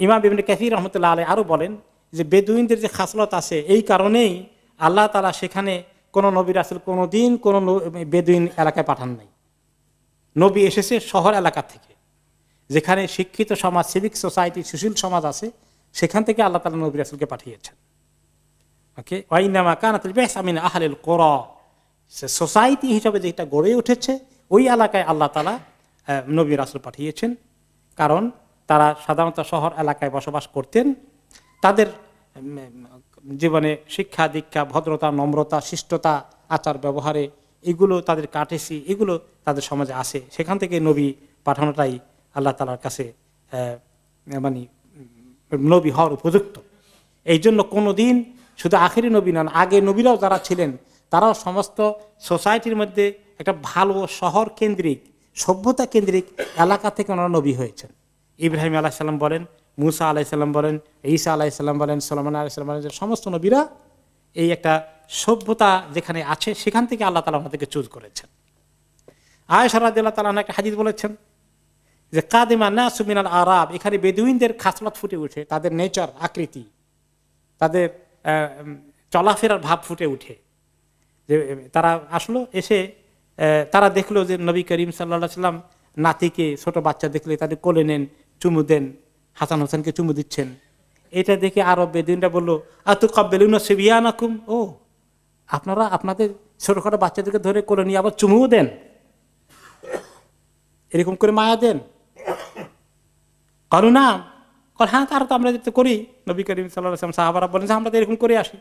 ইমাম ইবনে কাসির রহমতুল্লাহ আলাইহি আরো বলেন যে বেদুইনদের যে খাসলত আছে এই কারণেই আল্লাহ তাআলা সেখানে কোন নবী রাসূল কোনদিন কোন বেদুইন এলাকায় পাঠান নাই। নবী এসেছে শহর এলাকা থেকে, যেখানে শিক্ষিত সমাজ, সিভিক সোসাইটি, সুশীল সমাজ আছে, সেখান থেকে আল্লাহ তাআলা নবী রাসূলকে পাঠিয়েছেন। ওকে, ওয়াইনামা কানাতুল বিসা মিন আহলিল কুরা, সোসাইটি হিসাবে যেটা গড়ে উঠেছে ওই এলাকায় আল্লাহ তাআলা নবী রাসূল পাঠিয়েছেন। কারণ তারা সাধারণত শহর এলাকায় বসবাস করতেন, তাদের জীবনে শিক্ষা দীক্ষা, ভদ্রতা, নম্রতা, শিষ্টতা, আচার ব্যবহারে এগুলো তাদের কাটেছি, এগুলো তাদের সমাজে আসে। সেখান থেকে নবী পাঠানোটাই আল্লাহ তাআলার কাছে মানে নবী হওয়ার উপযুক্ত। এই জন্য কোনোদিন শুধু আখেরি নবী নন, আগে নবীরাও যারা ছিলেন তারাও সমস্ত সোসাইটির মধ্যে একটা ভালো শহর কেন্দ্রিক, সভ্যতা কেন্দ্রিক এলাকা থেকে ওনারা নবী হয়েছেন। ইব্রাহিম আলাইহিস সালাম বলেন, মুসা আলাইহিস সালাম বলেন, ঈসা আলাইহিস সালাম বলেন, সুলাইমান আলাইহিস সালাম বলেন, সমস্ত নবীরা এই একটা সভ্যতা যেখানে আছে সেখান থেকে আল্লাহ তাআলা আমাদেরকে চুজ করেছেন। আয়েশা রাদিয়াল্লাহু তাআলা আনহা একটা হাদিস বলেছেন যে কাদিমা নাসু মিনাল আরাব, এখানে বেদুইনদের খাসলত ফুটে ওঠে, তাদের নেচার, আকৃতি, তাদের চলাফেরার ভাব ফুটে উঠে। যে তারা আসলো, এসে তারা দেখলো যে নবী করিম সাল্লাল্লাহু আলাইহি সাল্লাম নাতিকে, ছোট বাচ্চা দেখলে তাদের কোলে নেন, চুমু দেন, হাসান হোসেনকে চুমু দিচ্ছেন। এটা দেখে আরব বেদুইনরা বললো আতুকাব্বিলুনা সিবিয়ানাকুম, ও আপনারা আপনাদের ছোটখাটো বাচ্চাদেরকে ধরে কোলে নিয়ে আবার চুমুও দেন, এরকম করে মায়া দেন। কারণ না, হ্যাঁ তারা তো আমরা যেতে করি। নবী করিম সাল্লাল্লাহু আলাইহি ওয়াসাল্লাম সাহাবারা বলেন যে আমরা তো এরকম করে আসি।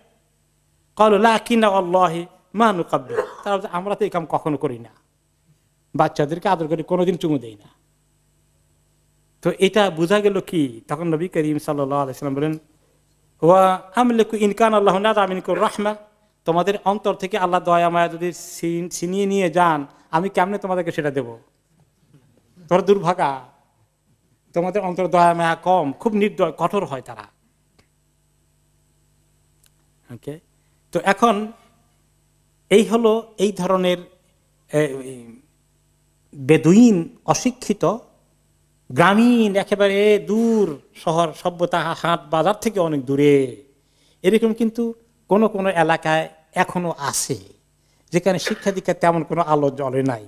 ক্বালু লাকিন্না আল্লাহি মা নুকাব্বিল, তারা আমরা তো এই কাম কখনো করি না, বাচ্চাদেরকে আদর করে কোনোদিন চুমু দেই না। তো এটা বোঝা গেল কি, তখন নবী করিম সাল্লাল্লাহু আলাইহি ওয়াসাল্লাম বলেন ওয়া আমলিকু ইন কানা আল্লাহু নাযা মিনকুর রাহমা, তোমাদের অন্তর থেকে আল্লাহ দয়া মায়া যদি ছিনিয়ে নিয়ে যান, আমি কেমনে তোমাদেরকে সেটা দেব? তোমরা দুর্ভাগা, তোমাদের অন্তর দয়া মায়া কম, খুব নির্দয়, কঠোর হয় তারা। ওকে, তো এখন এই হলো এই ধরনের বেদুইন, অশিক্ষিত, গ্রামীণ একেবারে দূর, শহর সভ্যতা হাট বাজার থেকে অনেক দূরে, এরকম কিন্তু কোন কোন এলাকায় এখনো আছে যেখানে শিক্ষা দীক্ষা তেমন কোনো আলো জ্বলে নাই।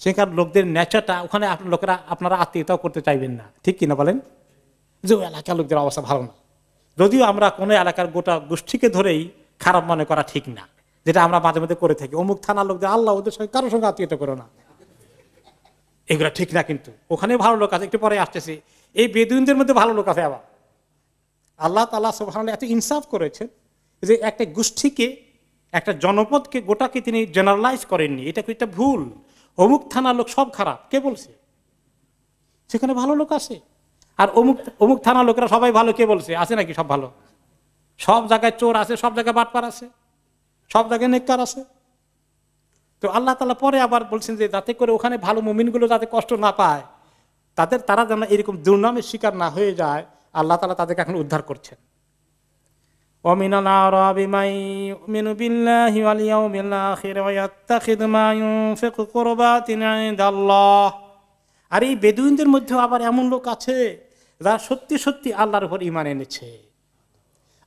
সেখানে লোকদের নেচারটা, ওখানে লোকেরা আপনারা আত্মীয়তাও করতে চাইবেন না, ঠিক কিনা বলেন? যে ওই এলাকার লোকদের অবস্থা ভালো না, যদিও আমরা কোনো এলাকার গোটা গোষ্ঠীকে ধরেই খারাপ মনে করা ঠিক না, যেটা আমরা মাঝে মধ্যে করে থাকি। অমুক থানার লোকদের আল্লাহ ওদের সঙ্গে কারোর সঙ্গে আত্মীয়তা করো না, এগুলো ঠিক না। কিন্তু ওখানে ভালো লোক আছে, একটু পরে আসতেছে। এই বেদুইনদের মধ্যে ভালো লোক আছে আবার। আল্লাহ তাআলা সুবহানাহু এত ইনসাফ করেছেন যে একটা গোষ্ঠীকে, একটা জনপদকে, গোটাকে তিনি জেনারেলাইজ করেননি। এটা একটা ভুল। অমুক থানার লোক সব খারাপ, কে বলছে? সেখানে ভালো লোক আছে। আর অমুক অমুক থানার লোকেরা সবাই ভালো, কে বলছে? আছে নাকি সব ভালো? সব জায়গায় চোর আছে, সব জায়গায় বাটপার আছে, সব জায়গায় নেককার আছে। তো আল্লাহ তাআলা পরে আবার বলছেন যে যাতে করে ওখানে ভালো মুমিনগুলো যাতে কষ্ট না পায়, তারা যেন এরকম দুর্নামের শিকার না হয়ে যায়, আল্লাহ তাআলা তাদেরকে এখন উদ্ধার করছেন। ওয়ামিনাল আরাবি মান ইউমিনু বিল্লাহি ওয়াল ইয়াউমিল আখির ওয়া ইয়াত্তাখিযু মা ইউনফিকু কুরবাতিন ইনদাল্লাহ। আর এই বেদুইনদের মধ্যে আবার এমন লোক আছে যারা সত্যি সত্যি আল্লাহর উপর ঈমান এনেছে,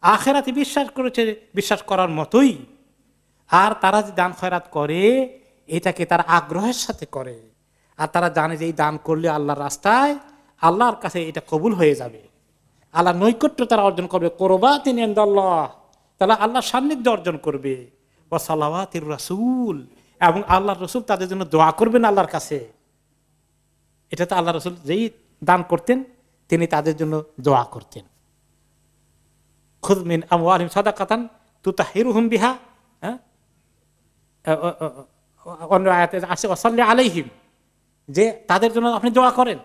আখিরাতে বিশ্বাস করেছে, বিশ্বাস করার মতোই। আর তারা যে দান খয়রাত করে, এটাকে তারা আগ্রহের সাথে করে। আর তারা জানে যে এই দান করলে আল্লাহর রাস্তায়, আল্লাহর কাছে এটা কবুল হয়ে যাবে, আল্লাহ নৈকট্য তারা অর্জন করবে। কুরবাতিন ইনদাল্লাহ, তারা আল্লাহর সান্নিধ্য অর্জন করবে। ওয়া সালাওয়াতির রাসূল, এবং আল্লাহর রাসূল তাদের জন্য দোয়া করবেন আল্লাহর কাছে। এটা তো আল্লাহর রাসূল যেই দান করতেন, তিনি তাদের জন্য দোয়া করতেন। খুয মিন আমওয়ালিহিম সাদাকাতান তুতাহহিরুহুম বিহা, অন্য আয়াতে আছে ওয়াসাল্লি আলাইহিম, যে তাদের জন্য আপনি দোয়া করেন।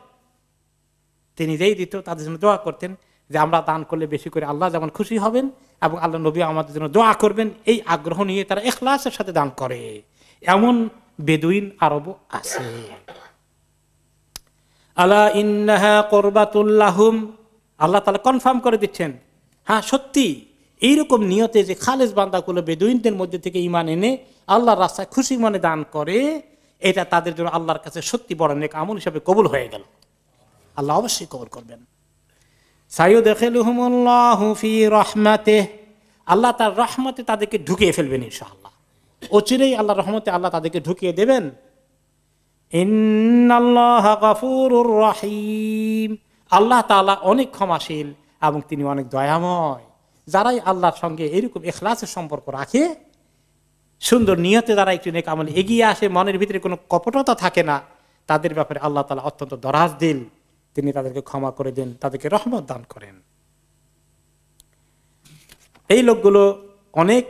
তিনি যেই দিত তাদের জন্য দোয়া করতেন, যে আমরা দান করলে বেশি করে আল্লাহ যেমন খুশি হবেন এবং আল্লাহ নবী আমাদের জন্য দোয়া করবেন, এই আগ্রহ নিয়ে তারা ইখলাসের সাথে দান করে। এমন বেদুইন আরবও আছে। আলা ইন্নাহা কুরবাতুল লাহুম, আল্লাহ তাআলা কনফার্ম করে দিচ্ছেন, হ্যাঁ সত্যি এইরকম নিয়তে যে খালেস বান্দাগুলো বেদুইনদের মধ্যে থেকে ঈমান এনে আল্লাহর রাস্তায় খুশি মনে দান করে, এটা তাদের জন্য আল্লাহর কাছে সত্যি বড় নেক আমল হিসেবে কবুল হয়ে গেল। আল্লাহ অবশ্যই কবুল করবেন। সাইয়ুদখিলুহুমুল্লাহু ফি রাহমাতিহি, আল্লাহ তার রহমতে তাদেরকে ঢুকিয়ে ফেলবেন ইনশাআল্লাহ। অচিরেই আল্লাহর রহমতে আল্লাহ তাদেরকে ঢুকিয়ে দেবেন। ইন্নাল্লাহা গফুরুর রহিম, আল্লাহ তাআলা অনেক ক্ষমাশীল এবং তিনি অনেক দয়াময়। যারাই আল্লাহর সঙ্গে এরকম ইখলাসের সম্পর্ক রাখে, সুন্দর নিয়তে যারা একটু নেক আমলে এগিয়ে আসে, মনের ভিতরে কোনো কপটতা থাকে না, তাদের ব্যাপারে আল্লাহ তাআলা অত্যন্ত দরাজ দিল, তিনি তাদেরকে ক্ষমা করে দেন, তাদেরকে রহমত দান করেন। এই লোকগুলো অনেক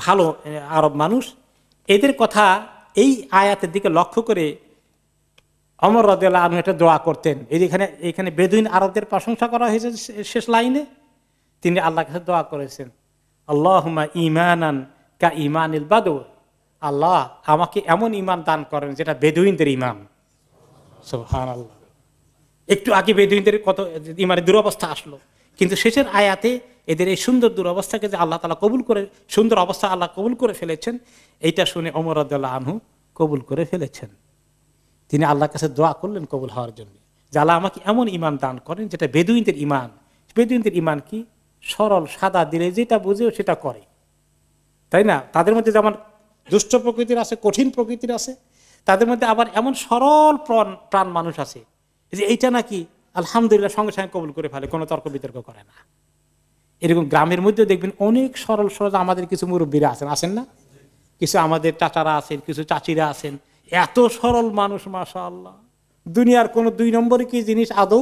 ভালো আরব মানুষ। এদের কথা এই আয়াতের দিকে লক্ষ্য করে ওমর রাদিয়াল্লাহু আনহু একটা দোয়া করতেন। এখানে বেদুইন আরবদের প্রশংসা করা হয়েছে শেষ লাইনে। তিনি আল্লাহর কাছে দোয়া করেছেন, আল্লাহুম্মা ঈমানান কা ঈমানিল বাদু, আল্লাহ আমাকে এমন ঈমান দান করেন যেটা বেদুইনদের ঈমান। সুবহানাল্লাহ। একটু আগে বেদুইনদের কত ঈমানের দুরবস্থা আসলো, কিন্তু শেষের আয়াতে এদের এই সুন্দর দুরবস্থাকে যে আল্লাহ তাআলা কবুল করে, সুন্দর অবস্থা আল্লাহ কবুল করে ফেলেছেন, এইটা শুনে ওমর রাদিয়াল্লাহু আনহু কবুল করে ফেলেছেন। তিনি আল্লাহর কাছে দোয়া করলেন কবুল হওয়ার জন্য, যে আল্লাহ আমাকে এমন ঈমান দান করেন যেটা বেদুইনদের ঈমান। বেদুইনদের ঈমান কি? সরল সাদা দিলে যেটা বুঝেও সেটা করে, তাই না? তাদের মধ্যে যেমন দুষ্ট প্রকৃতির আছে, কঠিন প্রকৃতির আছে, তাদের মধ্যে আবার এমন সরল প্রাণ মানুষ আছে যে এইটা নাকি আলহামদুলিল্লাহ সঙ্গে সঙ্গে কবুল করে ফেলে, কোনো তর্ক বিতর্ক করে না। এরকম গ্রামের মধ্যে দেখবেন অনেক সরল সরল আমাদের কিছু মুরব্বীরা আছেন না, কিছু আমাদের চাচারা আছেন, কিছু চাচিরা আছেন, এত সরল মানুষ মাশাআল্লাহ। দুনিয়ার কোনো 2 নম্বরে কি জিনিস আদৌ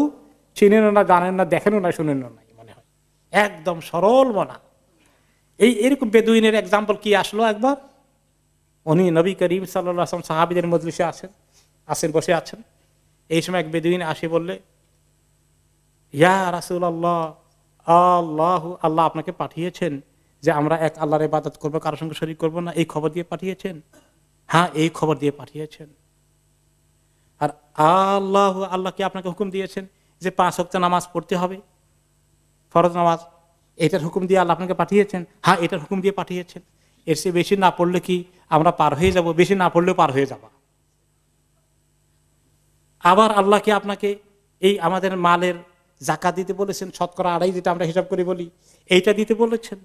চিনেন না, জানেন না, দেখেনও না, শুনেন না, মনে হয় একদম সরল মনা। এরকম বেদুইনের এক্সাম্পল কি আসলো একবার, উনি নবী করিম সাল্লাল্লাহু আলাইহি ওয়াসাল্লাম সাহাবীদের মজলিসে বসে আছেন। এই সময় এক বেদুইন আসে বললে, ইয়া রাসূলুল্লাহ, আল্লাহ আপনাকে পাঠিয়েছেন যে আমরা এক আল্লাহর ইবাদত করবো, কারোর সঙ্গে শরীক করবো না, এই খবর দিয়ে পাঠিয়েছেন? হ্যাঁ, এই খবর দিয়ে পাঠিয়েছেন। আর আল্লাহ কি আপনাকে হুকুম দিয়েছেন যে 5 ওয়াক্ত নামাজ পড়তে হবে, ফরজ নামাজ, এটার হুকুম দিয়ে আল্লাহ আপনাকে পাঠিয়েছেন? হ্যাঁ, এটার হুকুম দিয়ে পাঠিয়েছেন। এর চেয়ে বেশি না পড়লে কি আমরা পার হয়ে যাব? বেশি না পড়লেও পার হয়ে যাবা। আবার আল্লাহ কি আপনাকে এই আমাদের মালের জাকাত দিতে বলেছেন, শতকরা 2.5 যেটা আমরা হিসাব করে বলি, এইটা দিতে বলেছেন,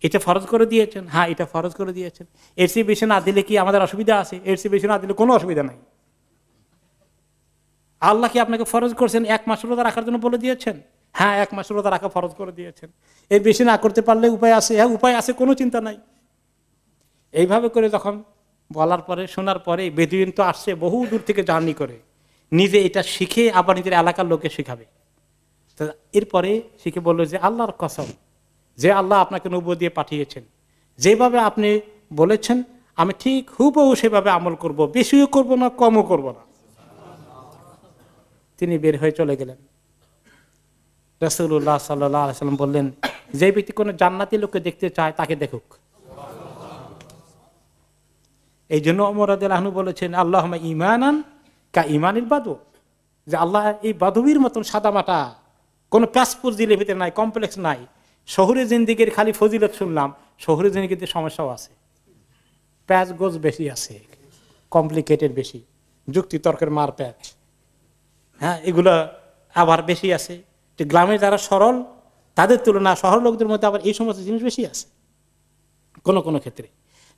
এটা ফরজ করে দিয়েছেন। হ্যাঁ, এটা ফরজ করে দিয়েছেন। এর চেয়ে বেশি না দিলে কি আমাদের অসুবিধা আছে? এর চেয়ে বেশি না দিলে কোনো অসুবিধা নাই। আল্লাহ কি আপনাকে ফরজ করছেন 1 মাস রোজা রাখার জন্য বলে দিয়েছেন? হ্যাঁ, 1 মাস রোজা রাখা ফরজ করে দিয়েছেন। এর বেশি না করতে পারলে উপায় আছে? হ্যাঁ, উপায় আছে, কোনো চিন্তা নাই। এইভাবে করে যখন বলার পরে, শোনার পরে, বেদুইন তো আসছে বহু দূর থেকে জার্নি করে, নিজে এটা শিখে আবার নিজের এলাকার লোকে শিখাবে। তো এরপরে শিখে বললো যে আল্লাহর কসম, যে আল্লাহ আপনাকে নবুয়ত দিয়ে পাঠিয়েছেন, যেভাবে আপনি বলেছেন আমি ঠিক হুবহু সেভাবে আমল করব, বেশিও করব না, কমও করব না। তিনি বের হয়ে চলে গেলেন। রাসূলুল্লাহ সাল্লাল্লাহু আলাইহি ওয়াসাল্লাম বললেন, যে ব্যক্তি কোনো জান্নাতি লোককে দেখতে চায় তাকে দেখুক। এই জন্য ওমর রাদিয়াল্লাহু আনহু বলেছেন, আল্লাহুম্মা ঈমানান কা ঈমানিল বাদু, যে আল্লাহ এই বাদুবীর মতন সাদামাটা, কোনো প্যাসপোর্ট দিলে ভিতরে নাই, কমপ্লেক্স নাই। শহুরে জিন্দিগির খালি ফজিলত শুনলাম, শহুরে জিন্দিগিতে সমস্যাও আছে, প্যাচ গোজ বেশি আছে, কমপ্লিকেটেড বেশি, যুক্তি তর্কের মার প্যাচ, হ্যাঁ, এগুলো আবার বেশি আছে। গ্রামে যারা সরল তাদের তুলনা শহর লোকদের মধ্যে আবার এই সমস্ত জিনিস বেশি আছে কোন কোন ক্ষেত্রে।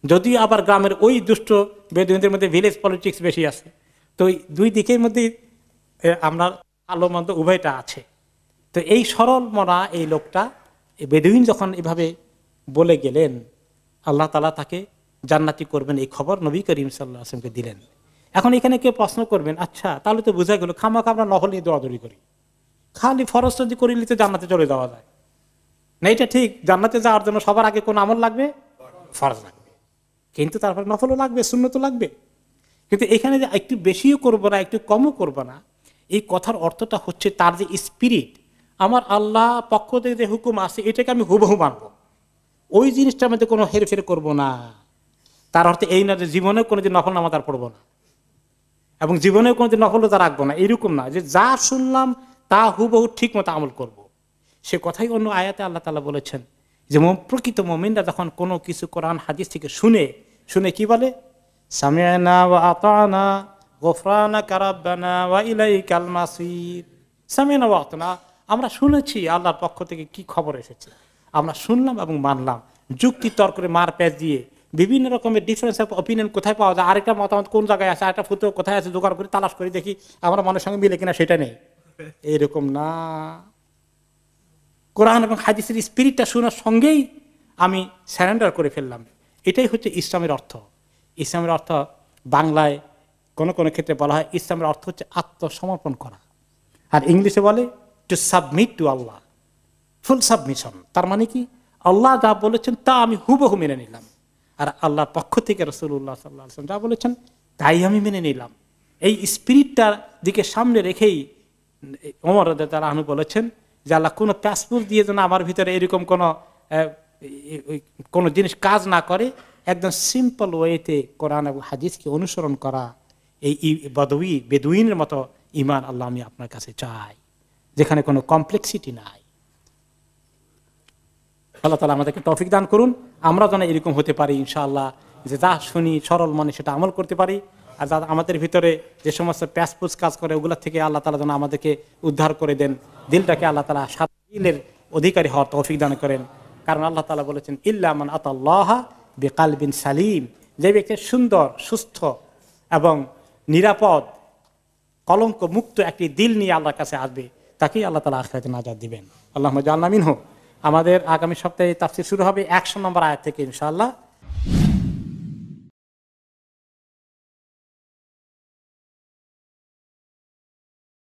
যদিও আবার গ্রামের ওই দুষ্ট বেদুইনদের মধ্যে ভিলেজ পলিটিক্স বেশি আছে। তো ওই দুই দিকের মধ্যে আমরা আলো মন্দ উভয়টা আছে। তো এই সরল মনা এই লোকটা, এই বেদুইন যখন এভাবে বলে গেলেন, আল্লাহ তাআলা তাকে জান্নাতি করবেন এই খবর নবী করিম সাল্লাল্লাহু আলাইহি ওয়াসাল্লামকে দিলেন। এখন এখানে কেউ প্রশ্ন করবেন, আচ্ছা তাহলে তো বোঝা গেল খামাখা আমরা নফল নিয়ে দৌড়াদৌড়ি করি, খালি ফরজ যদি করিলে তো জান্নাতে চলে যাওয়া যায় না। এটা ঠিক, জান্নাতে যাওয়ার জন্য সবার আগে কোন আমল লাগবে? ফরজ লাগবে, কিন্তু তারপরে নফলও লাগবে, সুন্নতও লাগবে। কিন্তু এখানে যে একটু বেশিও করবো না, একটু কমও করবো না, এই কথার অর্থটা হচ্ছে তার যে স্পিরিট, আমার আল্লাহ পক্ষ থেকে যে হুকুম আছে এটাকে আমি হুবহু মানব, ওই জিনিসটার মধ্যে কোনো হেরফের করব না। তার অর্থে এই না যে জীবনে কোনোদিন নফল নামাজ আর পড়বো না, এবং জীবনে কোনোদিন নফলতা রাখবো না, এরকম না যে যা শুনলাম তা হুবহু ঠিক মতো আমল করব। সে কথাই অন্য আয়াতে আল্লাহ তাআলা বলেছেন যে প্রকৃত মুমিনরা যখন কোনো কিছু কোরআন হাদিস থেকে শুনে শুনে কি বলে, সামি'না ওয়া আতা'না গুফরানাকা রাব্বানা ওয়া ইলাইকাল মাসির। সামি'না ওয়া আতা'না, আমরা শুনেছি আল্লাহর পক্ষ থেকে কি খবর এসেছে, আমরা শুনলাম এবং মানলাম। যুক্তি তর্কের মার প্যাচ দিয়ে বিভিন্ন রকমের ডিফারেন্স অফ অপিনিয়ন কোথায় পাওয়া যায়, আরেকটা মতামত কোন জায়গায় আছে, আরেকটা ফুটো কোথায় আছে, জোগাড় করে তালাশ করে দেখি আমার মনের সঙ্গে মিলে কিনা, সেটা নেই। এরকম না, কোরআন এবং হাদিসের স্পিরিটটা শোনার সঙ্গেই আমি স্যারেন্ডার করে ফেললাম। এটাই হচ্ছে ইসলামের অর্থ। ইসলামের অর্থ বাংলায় কোনো কোনো ক্ষেত্রে বলা হয় ইসলামের অর্থ হচ্ছে আত্মসমর্পণ করা, আর ইংলিশে বলে to submit to Allah, full submission. তার মানে কি, আল্লাহ যা বলেছেন তা আমি হুবহু মেনে নিলাম, আর আল্লাহর পক্ষ থেকে রাসূলুল্লাহ সাল্লাল্লাহু আলাইহি ওয়াসাল্লাম যা বলেছেন তাই আমি মেনে নিলাম। এই স্পিরিটটার দিকে সামনে রেখেই ওমর রাদিয়াল্লাহু আনহু বলেছেন যে আল্লাহ কোনো প্যাসপোর্ট দিয়ে যেন আমার ভিতরে এরকম কোনো জিনিস কাজ না করে, একদম সিম্পল ওয়েতে কোরআন এবং হাদিসকে অনুসরণ করা, এই বেদুইনের মতো ঈমান আল্লাহ আমি আপনার কাছে চাই, যেখানে কোনো কমপ্লেক্সিটি নাই। আল্লাহ তাআলা আমাদেরকে তৌফিক দান করুন, আমরা যেন এরকম হতে পারি ইনশাআল্লাহ, যে যা শুনি সরল মনে সেটা আমল করতে পারি। আর যা আমাদের ভিতরে যে সমস্ত প্যাসপোজ কাজ করে ওগুলা থেকে আল্লাহ তাআলা যেন আমাদেরকে উদ্ধার করে দেন, দিলটাকে আল্লাহ তাআলা সাদিলের অধিকারী হওয়ার তৌফিক দান করেন। কারণ আল্লাহ তাআলা বলেছেন ইল্লা মান আতাল্লাহা বিকালবিন সালিম, যে ব্যক্তি সুন্দর, সুস্থ এবং নিরাপদ, কলঙ্ক মুক্ত একটি দিল নিয়ে আল্লাহর কাছে আসবে, তাকেই আল্লাহ তাআলা আখিরাতে নাজাত দিবেন। আল্লাহুম্মা জাআলনা মিনহু। আমাদের আগামী সপ্তাহে তাফসীর শুরু হবে 100 নম্বর আয়াত থেকে ইনশাআল্লাহ।